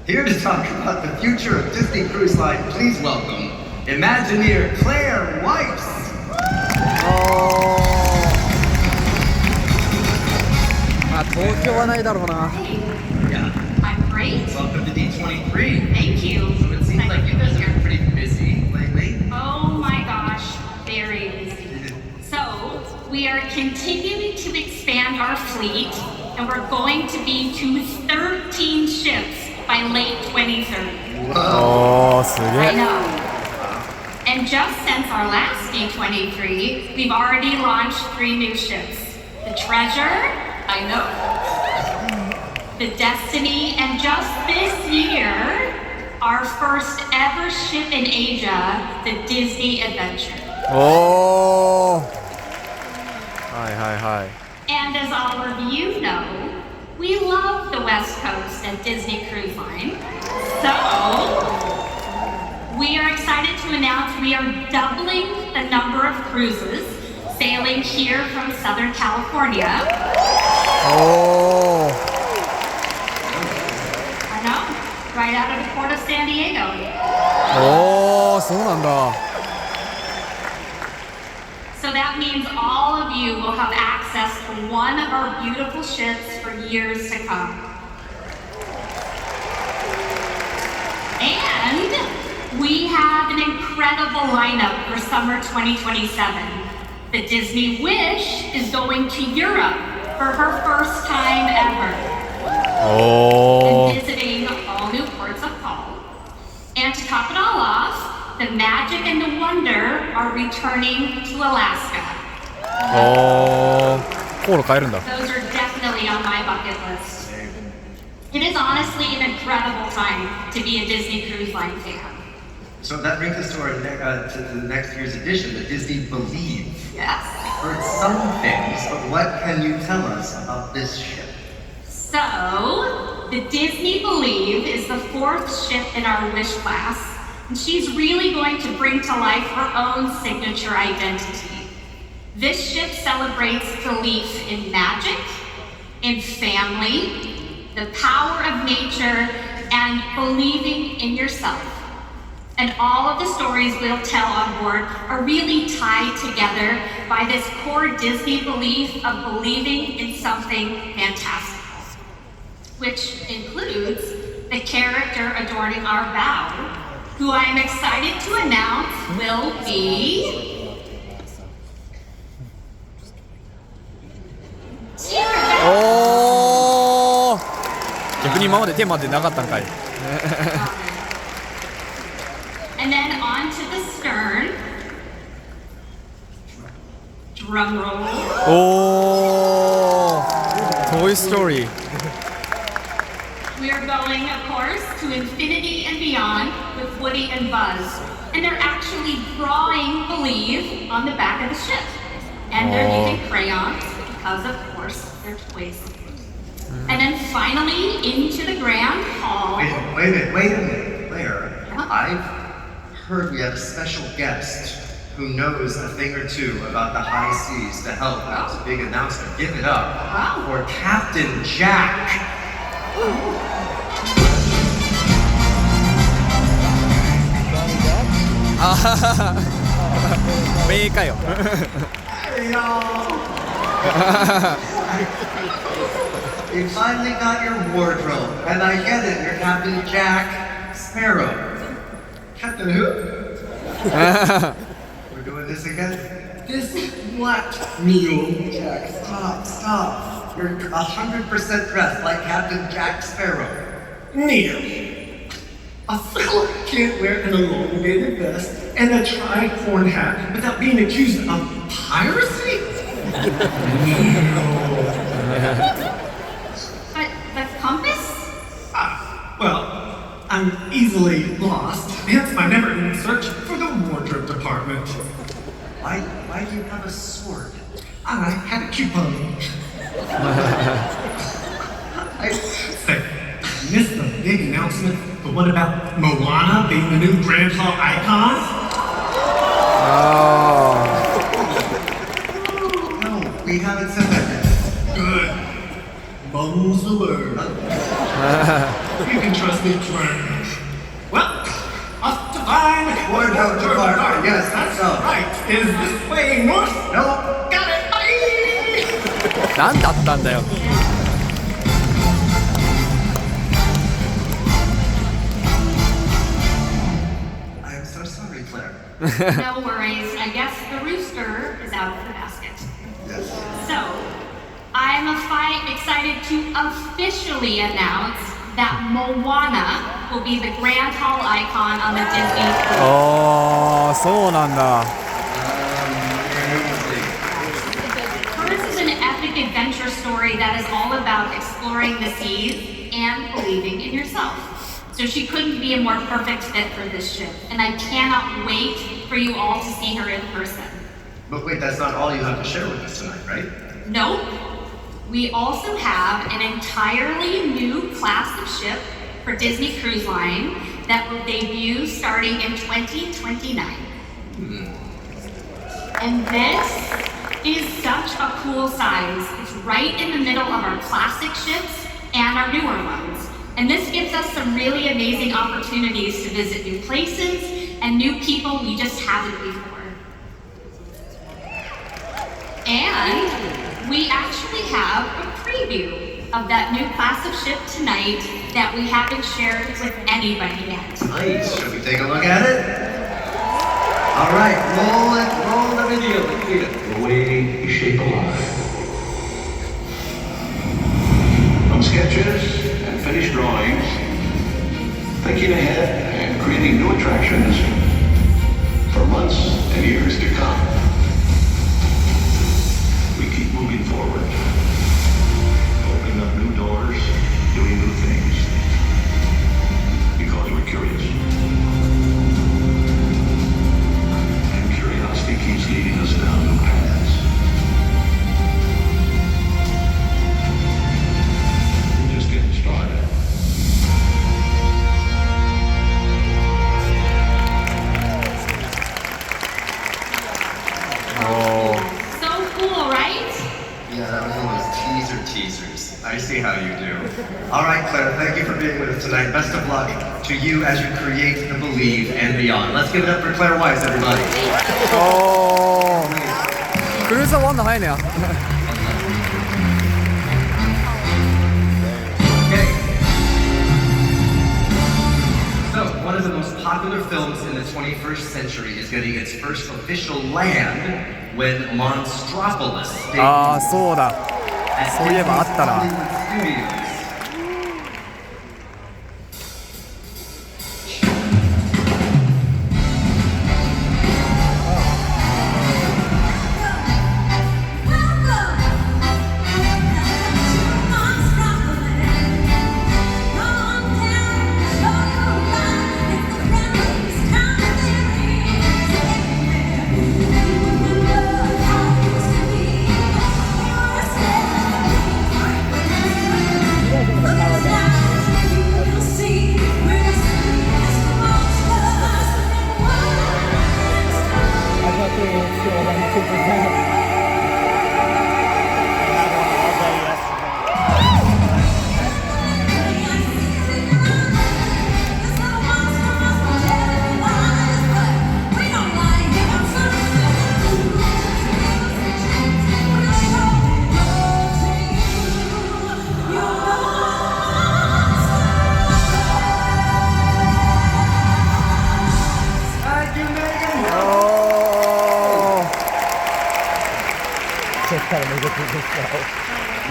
Here to talk about the future of Disney Cruise Line, please welcome Imagineer Claire Weiss. Tokyo はないだろうな。 Yeah. I'm great. Welcome to D23. Thank you. So it seems like you guys are pretty busy lately. Oh my gosh, very busy. So, we are continuing to expand our fleet, and we're going to be to 13 ships by by late 2030. Oh, I know. And just since our last D23, we've already launched 3 new ships. The Treasure, I know. The Destiny, and just this year, our first ever ship in Asia, the Disney Adventure. Oh. Hi. And as all of you know, we love the West Coast at Disney Cruise Line. So, we are excited to announce we are doubling the number of cruises sailing here from Southern California. Oh. I know, right out of the port of San Diego. Oh, そうなんだ。So that means all of you will have access to one of our beautiful ships for years to come. And we have an incredible lineup for summer 2027. The Disney Wish is going to Europe for her first time ever. Oh. And visiting all new ports of call. And to top it all off, the Magic and the Wonder are returning to Alaska. Oh. 航路変えるんだ。 Those are definitely on my bucket list. It is honestly an incredible time to be a Disney Cruise Line fan. So that brings us to our to the next year's edition, the Disney Believe. Yes. We've heard some things, but what can you tell us about this ship? So, the Disney Believe is the 4th ship in our Wish class, and she's really going to bring to life her own signature identity. This ship celebrates belief in magic, in family, the power of nature, and believing in yourself. And all of the stories we'll tell on board are really tied together by this core Disney belief of believing in something fantastical, which includes the character adorning our bow, who I am excited to announce will be... Oh. 逆に今までテーマでなかったんかい。And then onto the stern. Drum roll. Oh. Toy Story. We are going, of course, to infinity and beyond with Woody and Buzz. And they're actually drawing Believe on the back of the ship. And they're using crayons because, of course, they're toys. And then finally into the grand hall. Wait a minute, Claire. Yeah? I've heard we have a special guest who knows a thing or two about the high seas to help. That's a big announcement. Give it up for Captain Jack. あはは名かよ。You finally got your wardrobe, and I get it. You're Captain Jack Sparrow. Captain who? We're doing this again? This what? Neil. Jack, stop. You're 100% dressed like Captain Jack Sparrow. Neil, a fella can't wear an elongated vest and a tri-horn hat without being accused of piracy? But the compass? Well, I'm easily lost, hence my never-ending search for the wardrobe department. Why do you have a sword? I had a coupon. Say, missed the big announcement, but what about Moana being the new Grand Hall icon? No, we haven't said that yet. Good. Bums the word. You can trust me, Claire. Well, off to find Wardrobe department. Yes, that's so. right. Is this way north? No. Got it. Bye. 何だったんだよ。I'm so sorry, Claire. No worries. I guess the rooster is out of the basket. So, I'm excited to officially announce that Moana will be the grand hall icon on the Disney cruise. ああ、そうなんだ。Hers is an epic adventure story that is all about exploring the seas and believing in yourself. So she couldn't be a more perfect fit for this ship, and I cannot wait for you all to see her in person. But wait, that's not all you have to share with us tonight, right? Nope. We also have an entirely new class of ship for Disney Cruise Line that will debut starting in 2029. And this is such a cool size. It's right in the middle of our classic ships and our newer ones. And this gives us some really amazing opportunities to visit new places and new people we just haven't before. And we actually have a preview of that new class of ship tonight that we haven't shared with anybody yet. Nice. Should we take a look at it? All right, roll the video. Let's see it. The way you shape a life. From sketches and finished drawings, thinking ahead and creating new attractions for months and years to come. We keep moving forward, opening up new doors, doing new things, because we're curious. And curiosity keeps leading us down new paths. We're just getting started. So cool, right? Yeah, that was one of those teasers. I see how you do. All right, Claire, thank you for being with us tonight. Best of luck to you as you create the Believe and beyond. Let's give it up for Claire Weiss, everybody. おー、クルーザーワンの早いねや。So, one of the most popular films in the 21st century is getting its first official land when Monstropolis ああ、そうだ。そういえばあったな。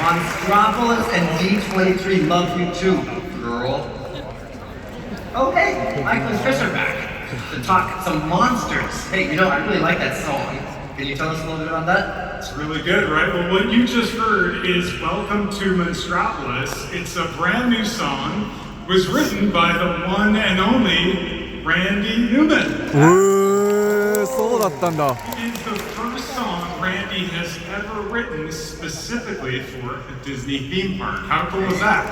Monstropolis and D23 love you too, girl. Oh, hey, Michael and Chris are back to talk some monsters. Hey, you know, I really like that song. Can you tell us a little bit about that? It's really good, right? Well, what you just heard is Welcome to Monstropolis. It's a brand new song. It was written by the one and only Randy Newman. そうだったんだ。 It is the first song Randy has ever written specifically for a Disney theme park. How cool is that?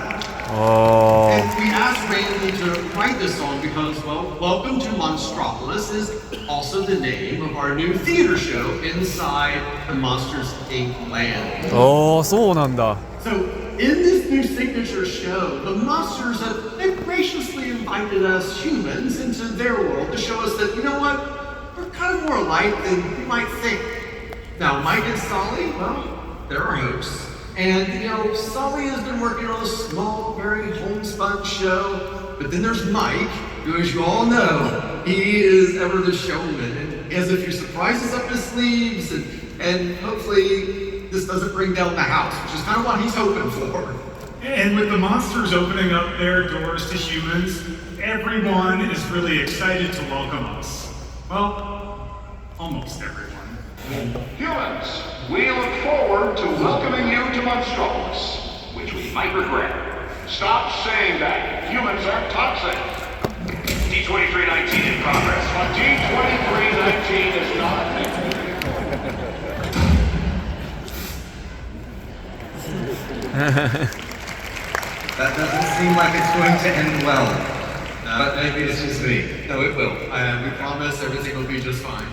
And we asked Randy to write this song because, well, Welcome to Monstropolis is also the name of our new theater show inside the Monsters, Inc. land. おー、そうなんだ。 So, in this new signature show, the monsters have graciously invited us humans into their world to show us that, you know what, we're kind of more alike than you might think. Now, Mike and Sully, well, they're our hosts. And, you know, Sully has been working on a small, very homespun show. But then there's Mike, who, as you all know, he is ever the showman. And he has a few surprises up his sleeves. And hopefully this doesn't bring down the house, which is kind of what he's hoping for. And with the monsters opening up their doors to humans, everyone is really excited to welcome us. Well, almost everyone. Humans, we look forward to welcoming you to Monstropolis, which we might regret. Stop saying that. Humans are toxic. D2319 in progress, but D2319 is not. That doesn't seem like it's going to end well. But maybe it's just me. No, it will. We promise everything will be just fine.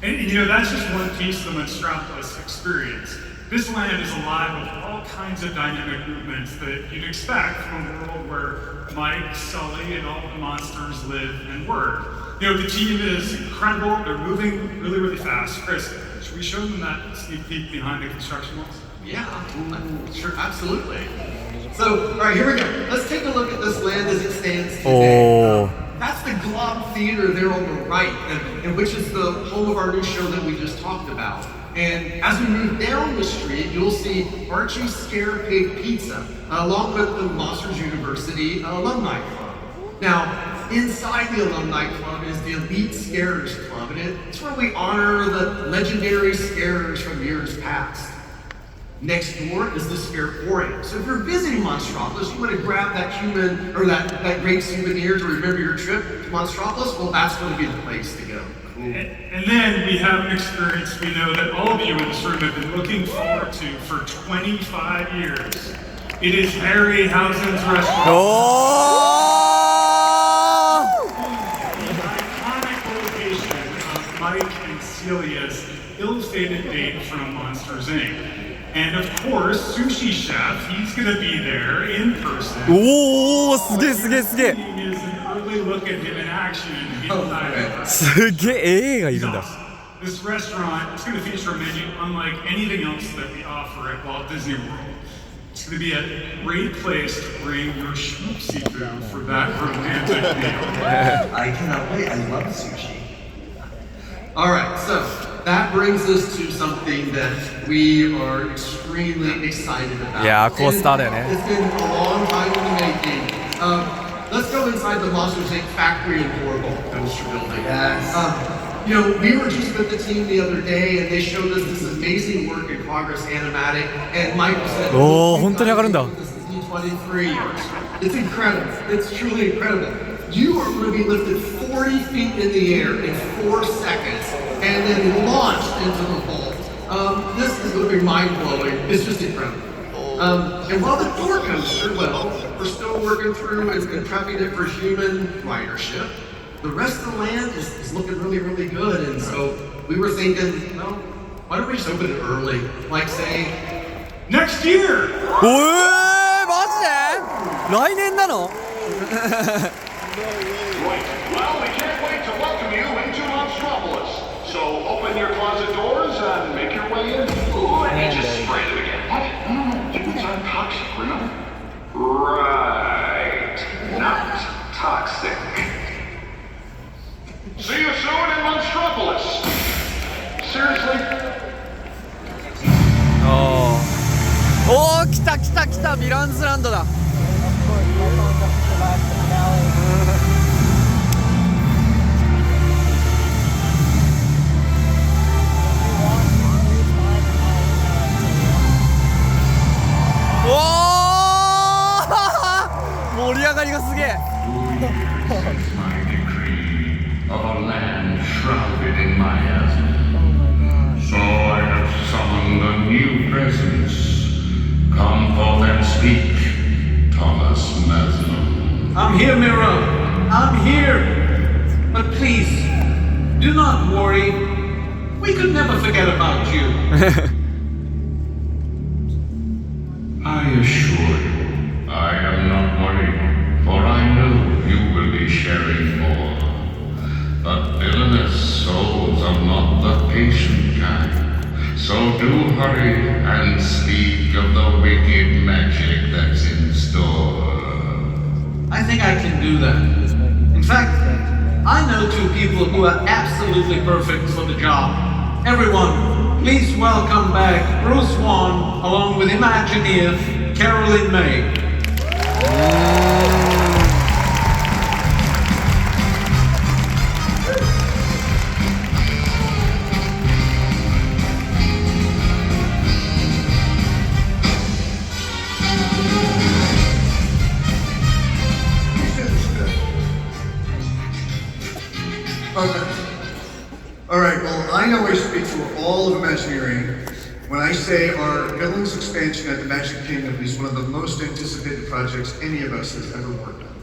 And you know, that's just one piece of the Monstropolis experience. This land is alive with all kinds of dynamic movements that you'd expect from a world where Mike, Sully, and all the monsters live and work. You know, the team is incredible. They're moving really, really fast. Chris, should we show them that sneak peek behind the construction walls? Yeah, sure, absolutely. So, all right, here we go. Let's take a look at this land as it stands today. That's the Glob Theater there on the right, and which is the home of our new show that we just talked about. And as we move down the street, you'll see Archie's Scare Pig Pizza, along with the Monsters University Alumni Club. Now, inside the Alumni Club is the Elite Scarers Club, and it's where we honor the legendary scarers from years past. Next door is the Scareporium. So if you're visiting Monstropolis, you want to grab that human or that great souvenir to remember your trip to Monstropolis, well, that's going to be the place to go. And then we have an experience we know that all of you in this room have been looking forward to for 25 years. It is Harryhausen's restaurant. The iconic location of Mike and Celia's ill-fated date from Monsters, Inc. And of course, Sushi Chef, he's going to be there in person. Oh, すげえすげえすげえ。 Is an early look at him in action. This restaurant is going to feature a menu unlike anything else that we offer at Walt Disney World. It's going to be a great place to bring your schmoopsy food for that romantic meal. I cannot wait. I love sushi. All right, so that brings us to something that we are extremely excited about. Yeah, cool start, man. It's been a long time in the making. Let's go inside the Monsters Inc. factory and horrible coaster building. Yes. You know, we were just with the team the other day, and they showed us this amazing work in progress animatic. And Michael said, "Oh, 本当に上がるんだ." This is D23. It's incredible. It's truly incredible. You are going to be lifted 40 feet in the air in 4 seconds, and then launched into the vault. This is going to be mind-blowing. It's just incredible. And while the door coaster, well, we're still working through and prepping it for human ridership, the rest of the land is looking really, really good. And so we were thinking, well, why don't we just open it early? Like, say, next year! おえマジで来年なの Right. Well, we can't wait to welcome you into Monstropolis. So open your closet doors and make your way in. Ooh, and he just sprayed it again. What? Humans aren't toxic, remember? Right. Not toxic. See you soon in Monstropolis. Seriously? おー来た来た来たヴィランズランドだ。おー盛り上がりがすげえ。Of a land shrouded in miasm. So I have summoned a new presence. Come forth and speak, Thomas Maslow. I'm here, Miro. I'm here. But please, do not worry. We could never forget about you. I assure you, I am not worried, for I know you will be sharing more. But villainous souls are not the patient kind. So do hurry and speak of the wicked magic that's in store. I think I can do that. In fact, I know 2 people who are absolutely perfect for the job. Everyone, please welcome back Bruce Wan along with Imagineer Caroline May. Alright, well, I know I speak for all of Imagineering when I say our villains expansion at the Magic Kingdom is one of the most anticipated projects any of us has ever worked on.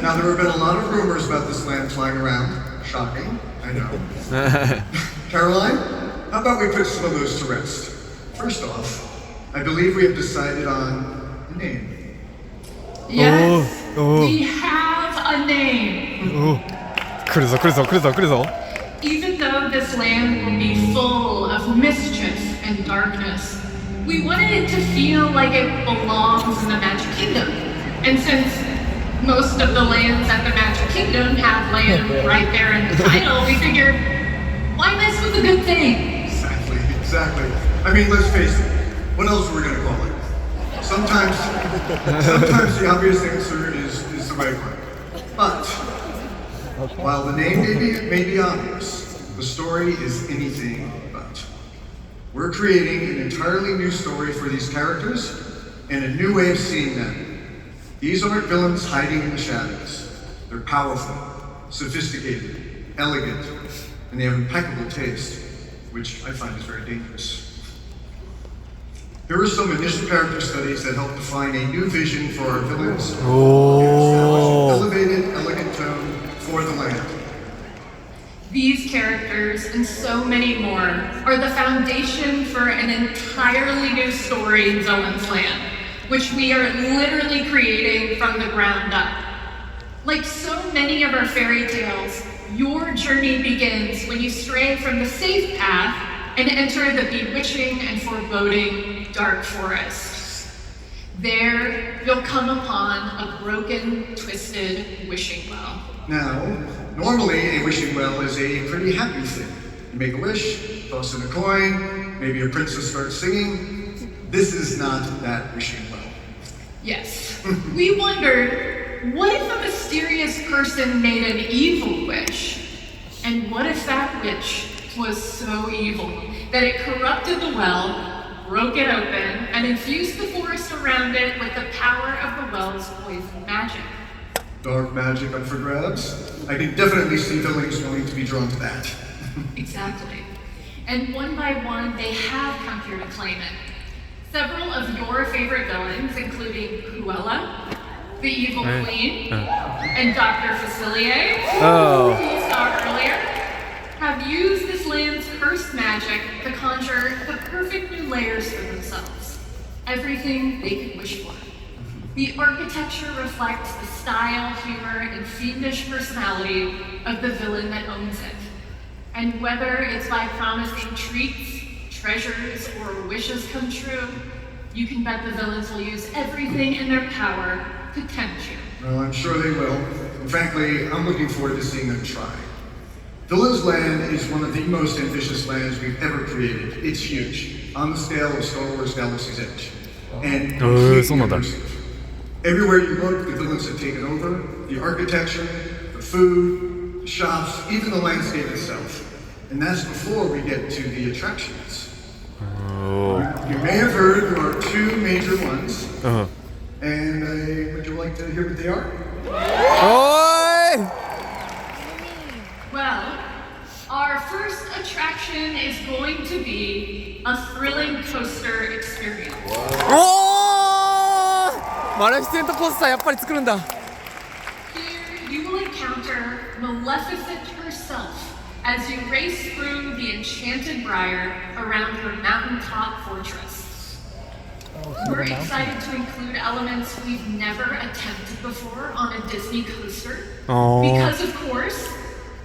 Now, there have been a lot of rumors about this land flying around. Shocking, I know. Caroline, how about we put some of those to rest? First off, I believe we have decided on a name. Yes, we have a name. 来るぞ来るぞ来るぞ来るぞ Even though this land will be full of mischief and darkness, we wanted it to feel like it belongs in the Magic Kingdom. And since most of the lands at the Magic Kingdom have land right there in the title, we figured, why mess with a good thing? Exactly. I mean, let's face it, what else are we gonna call it? Sometimes the obvious answer is the right one. But while the name may be obvious, the story is anything but. We're creating an entirely new story for these characters and a new way of seeing them. These aren't villains hiding in the shadows. They're powerful, sophisticated, elegant, and they have impeccable taste, which I find is very dangerous. Here are some initial character studies that help define a new vision for our villains and establish an elevated, elegant tone for the land. These characters and so many more are the foundation for an entirely new story in Villains Land, which we are literally creating from the ground up. Like so many of our fairy tales, your journey begins when you stray from the safe path and enter the bewitching and foreboding dark forest. There, you'll come upon a broken, twisted wishing well. Now, normally a wishing well is a pretty happy thing. You make a wish, toss in a coin, maybe a princess starts singing. This is not that wishing well. Yes, we wondered, what if a mysterious person made an evil wish? And what if that wish was so evil that it corrupted the well, broke it open, and infused the forest around it with the power of the well's poison magic? Dark magic up for grabs? I can definitely see villains wanting to be drawn to that. Exactly. And one by one, they have come here to claim it. Several of your favorite villains, including Cruella, the Evil Queen, and Dr. Facilier, who you saw earlier, have used this land's cursed magic to conjure the perfect new layers for themselves. Everything they could wish for. The architecture reflects the style, humor, and fiendish personality of the villain that owns it. And whether it's by promising treats, treasures, or wishes come true, you can bet the villains will use everything in their power to tempt you. Well, I'm sure they will. And frankly, I'm looking forward to seeing them try. Villains Land is one of the most ambitious lands we've ever created. It's huge, on the scale of Star Wars Galaxy's Edge. And everywhere you look, the villains have taken over. The architecture, the food, the shops, even the landscape itself. And that's before we get to the attractions. You may have heard there are two major ones. And would you like to hear what they are? Well, our first attraction is going to be a thrilling coaster experience. マレフィセントコースターやっぱり作るんだ。 Here you will encounter Maleficent herself as you race through the enchanted briar around her mountaintop fortress. We're excited to include elements we've never attempted before on a Disney coaster. Because of course,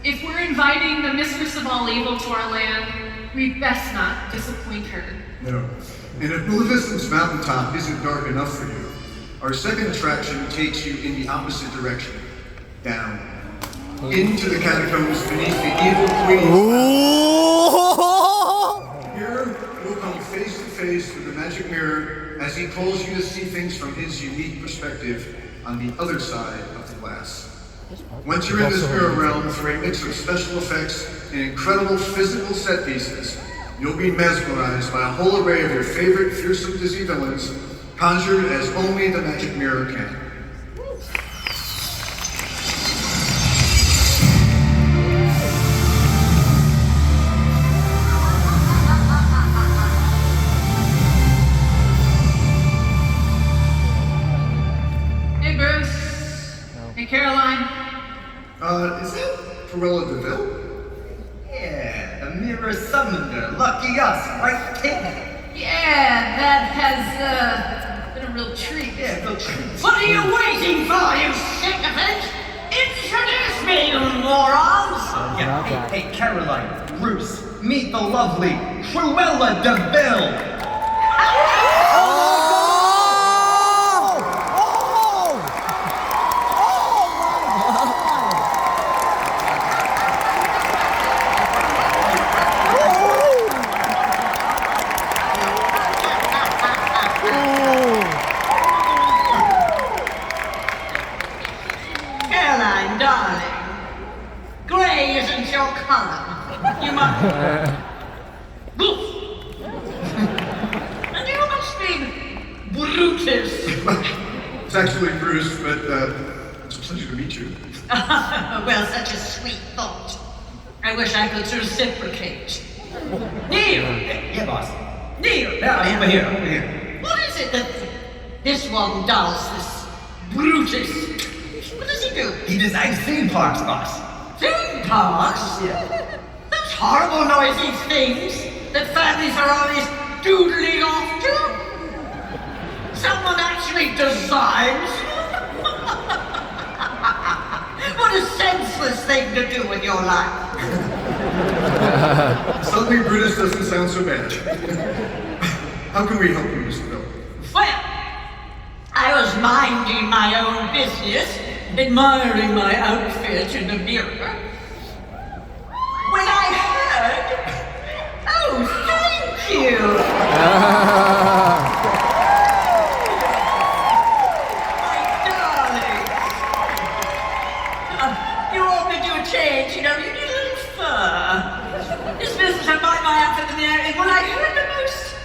if we're inviting the mistress of all evil to our land, we best not disappoint her. No. And if Maleficent's mountaintop isn't dark enough for you, our second attraction takes you in the opposite direction. Down. Into the catacombs beneath the evil queen. Here, face through the magic mirror as he calls you to see things from his unique perspective on the other side of the glass. Once you're in this mirror realm through a mix of special effects and incredible physical set pieces, you'll be mesmerized by a whole array of your favorite fearsome Disney villains, conjured as only the magic mirror can. Hey, Bruce. Hey, Caroline. Is that Cruella DeVille? Yeah, the mirror summoned her. Lucky us, right, Kate? Yeah, that has been a real treat. Yeah, real treat. What are you waiting for, you sycophant? Introduce me, you morons! Yeah, hey, Caroline, Bruce, meet the lovely Cruella DeVille. Caroline, darling, grey isn't your color. You must... Goof! And you must be Brutus. It's actually Bruce, but it's a pleasure to meet you. Well, such a sweet thought. I wish I could reciprocate. Neil! Yeah, boss. Neil! Yeah, over here. What is it that this one does, this Brutus? What does he do? He designs theme parks, boss. Theme parks? Yeah. Those horrible noisy things that families are always doodling off to? Someone actually designs? What a senseless thing to do with your life. Suddenly Brutus doesn't sound so bad. How can we help you, Mr. Bill? Well, I was minding my own business, admiring my outfit in the mirror, when I heard, oh, thank you. My darling. You ought to do a change, you know, you need a little fur. This business of buying my outfit in the mirror, and when I heard the most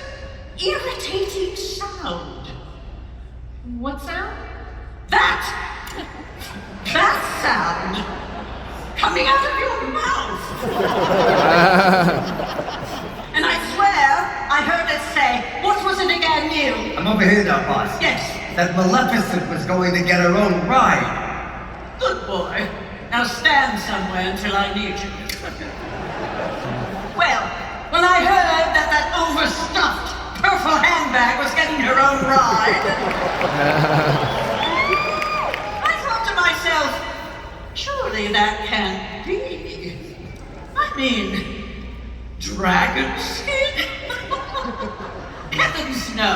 irritating sound. What sound? That sound coming out of your mouth. And I swear I heard it say, what was it again, Neil? I'm over here now, boss. Yes. That Maleficent was going to get her own ride. Good boy. Now stand somewhere until I need you. Well, when I heard that overstuffed purple handbag was getting her own ride, I thought to myself, surely that can't be. I mean, dragon skin? Heavens no.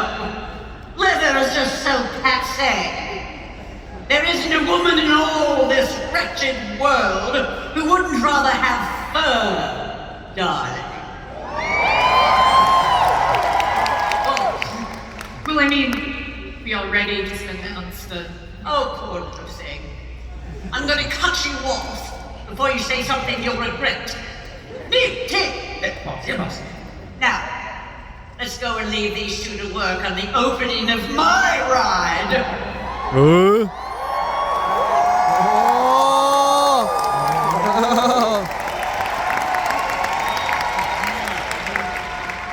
Leather is just so passé. There isn't a woman in all this wretched world who wouldn't rather have fur, darling. Well, I mean, we already just announced the... Oh, poor little thing. I'm gonna cut you off before you say something you'll regret. Take. Yeah, boss. Now, let's go and leave these two to work on the opening of my ride.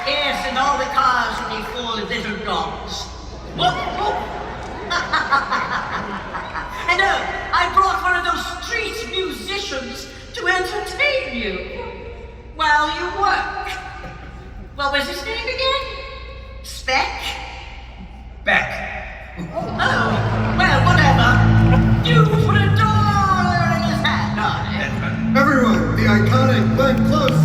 Yes, and all the cars will be full of little dogs. And I brought one of those street musicians to entertain you while you work. What was his name again? Speck? Beck. Oh, well, whatever. You put a dollar in his hat, darling. Everyone, the iconic Glenn Close.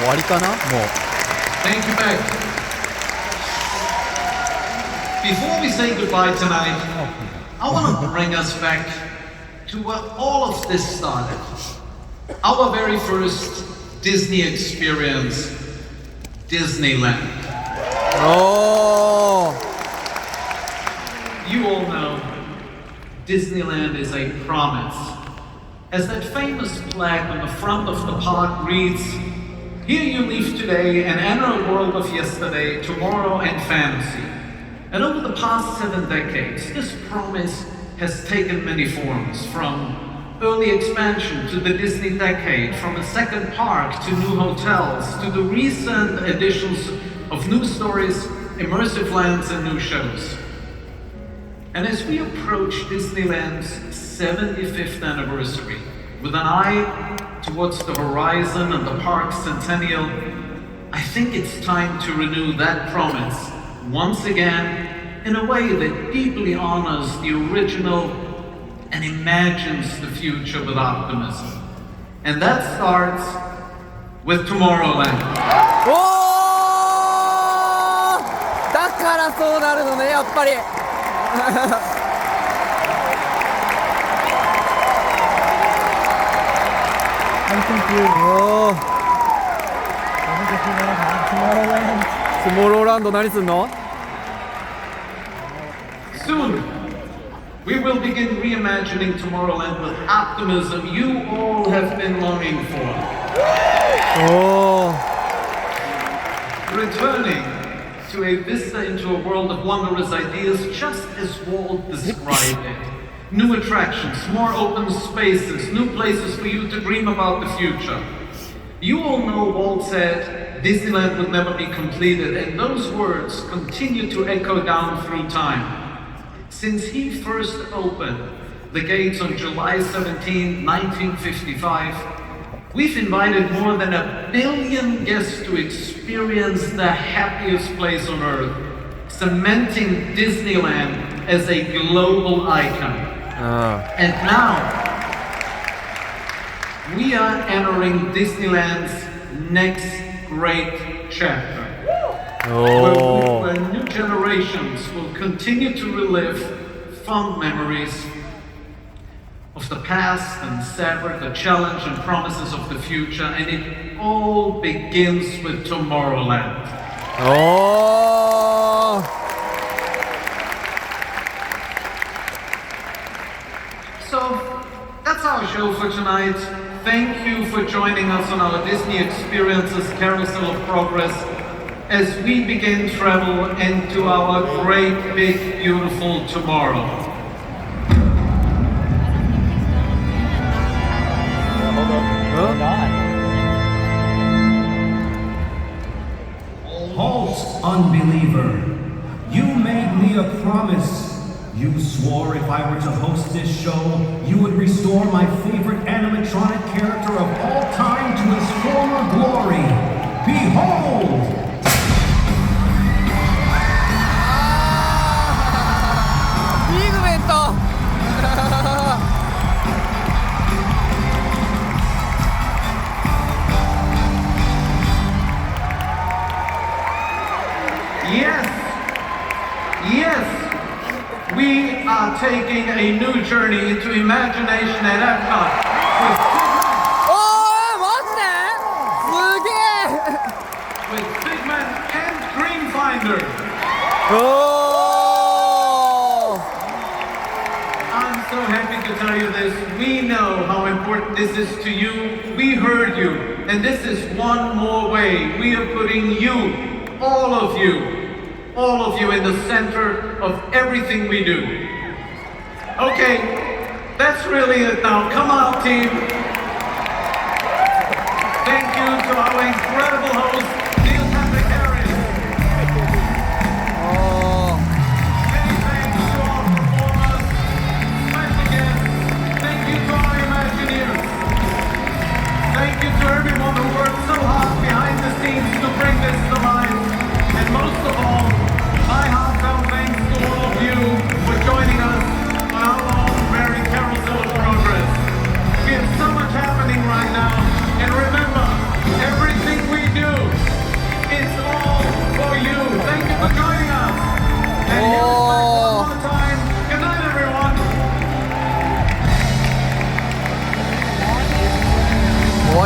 終わりかなもう。 Thank you, Meg. Before we say goodbye tonight, I want to bring us back to where all of this started. Our very first Disney experience, Disneyland. Oh. You all know Disneyland is a promise. As that famous plaque on the front of the park reads, "Here you leave today and enter a world of yesterday, tomorrow, and fantasy." And over the past 7 decades, this promise has taken many forms, from early expansion to the Disney decade, from a second park to new hotels, to the recent additions of new stories, immersive lands, and new shows. And as we approach Disneyland's 75th anniversary, with an eye towards the horizon and the park's centennial, I think it's time to renew that promise once again in a way that deeply honors the original and imagines the future with optimism. And that starts with Tomorrowland. おー、だからそうなるのね、やっぱり。おー、トゥモローランド何すんの？ Soon, we will begin reimagining Tomorrowland with optimism you all have been longing for. Oh. Returning to a vista into a world of wondrous ideas, just as Walt described it. New attractions, more open spaces, new places for you to dream about the future. You all know Walt said Disneyland would never be completed, and those words continue to echo down through time. Since he first opened the gates on July 17, 1955, we've invited more than 1 billion guests to experience the happiest place on earth, cementing Disneyland as a global icon. And now, we are entering Disneyland's next great chapter. Where new generations will continue to relive fond memories of the past and savor the challenge and promises of the future, and it all begins with Tomorrowland. Oh. So that's our show for tonight. Thank you for joining us on our Disney Experiences Carousel of Progress as we begin travel into our great, big, beautiful tomorrow. Halt, unbeliever. You made me a promise. You swore if I were to host this show, you would restore my favorite animatronic character of all time to its former glory. Behold! Yes, we are taking a new journey into imagination at Epcot. With Figment and Dreamfinder. I'm so happy to tell you this. We know how important this is to you. We heard you. And this is one more way we are putting you, all of you in the center of everything we do. Okay, that's really it now. Come on, team. Thank you to our incredible host, Neil Patrick Harris. Many thanks to our performers. Once again, thank you to our Imagineers. Thank you to everyone who worked so hard behind the scenes to bring this to life. And most of all, my heartfelt thanks to all of you for joining us on our own very carousel of progress. We have so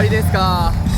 わりですか。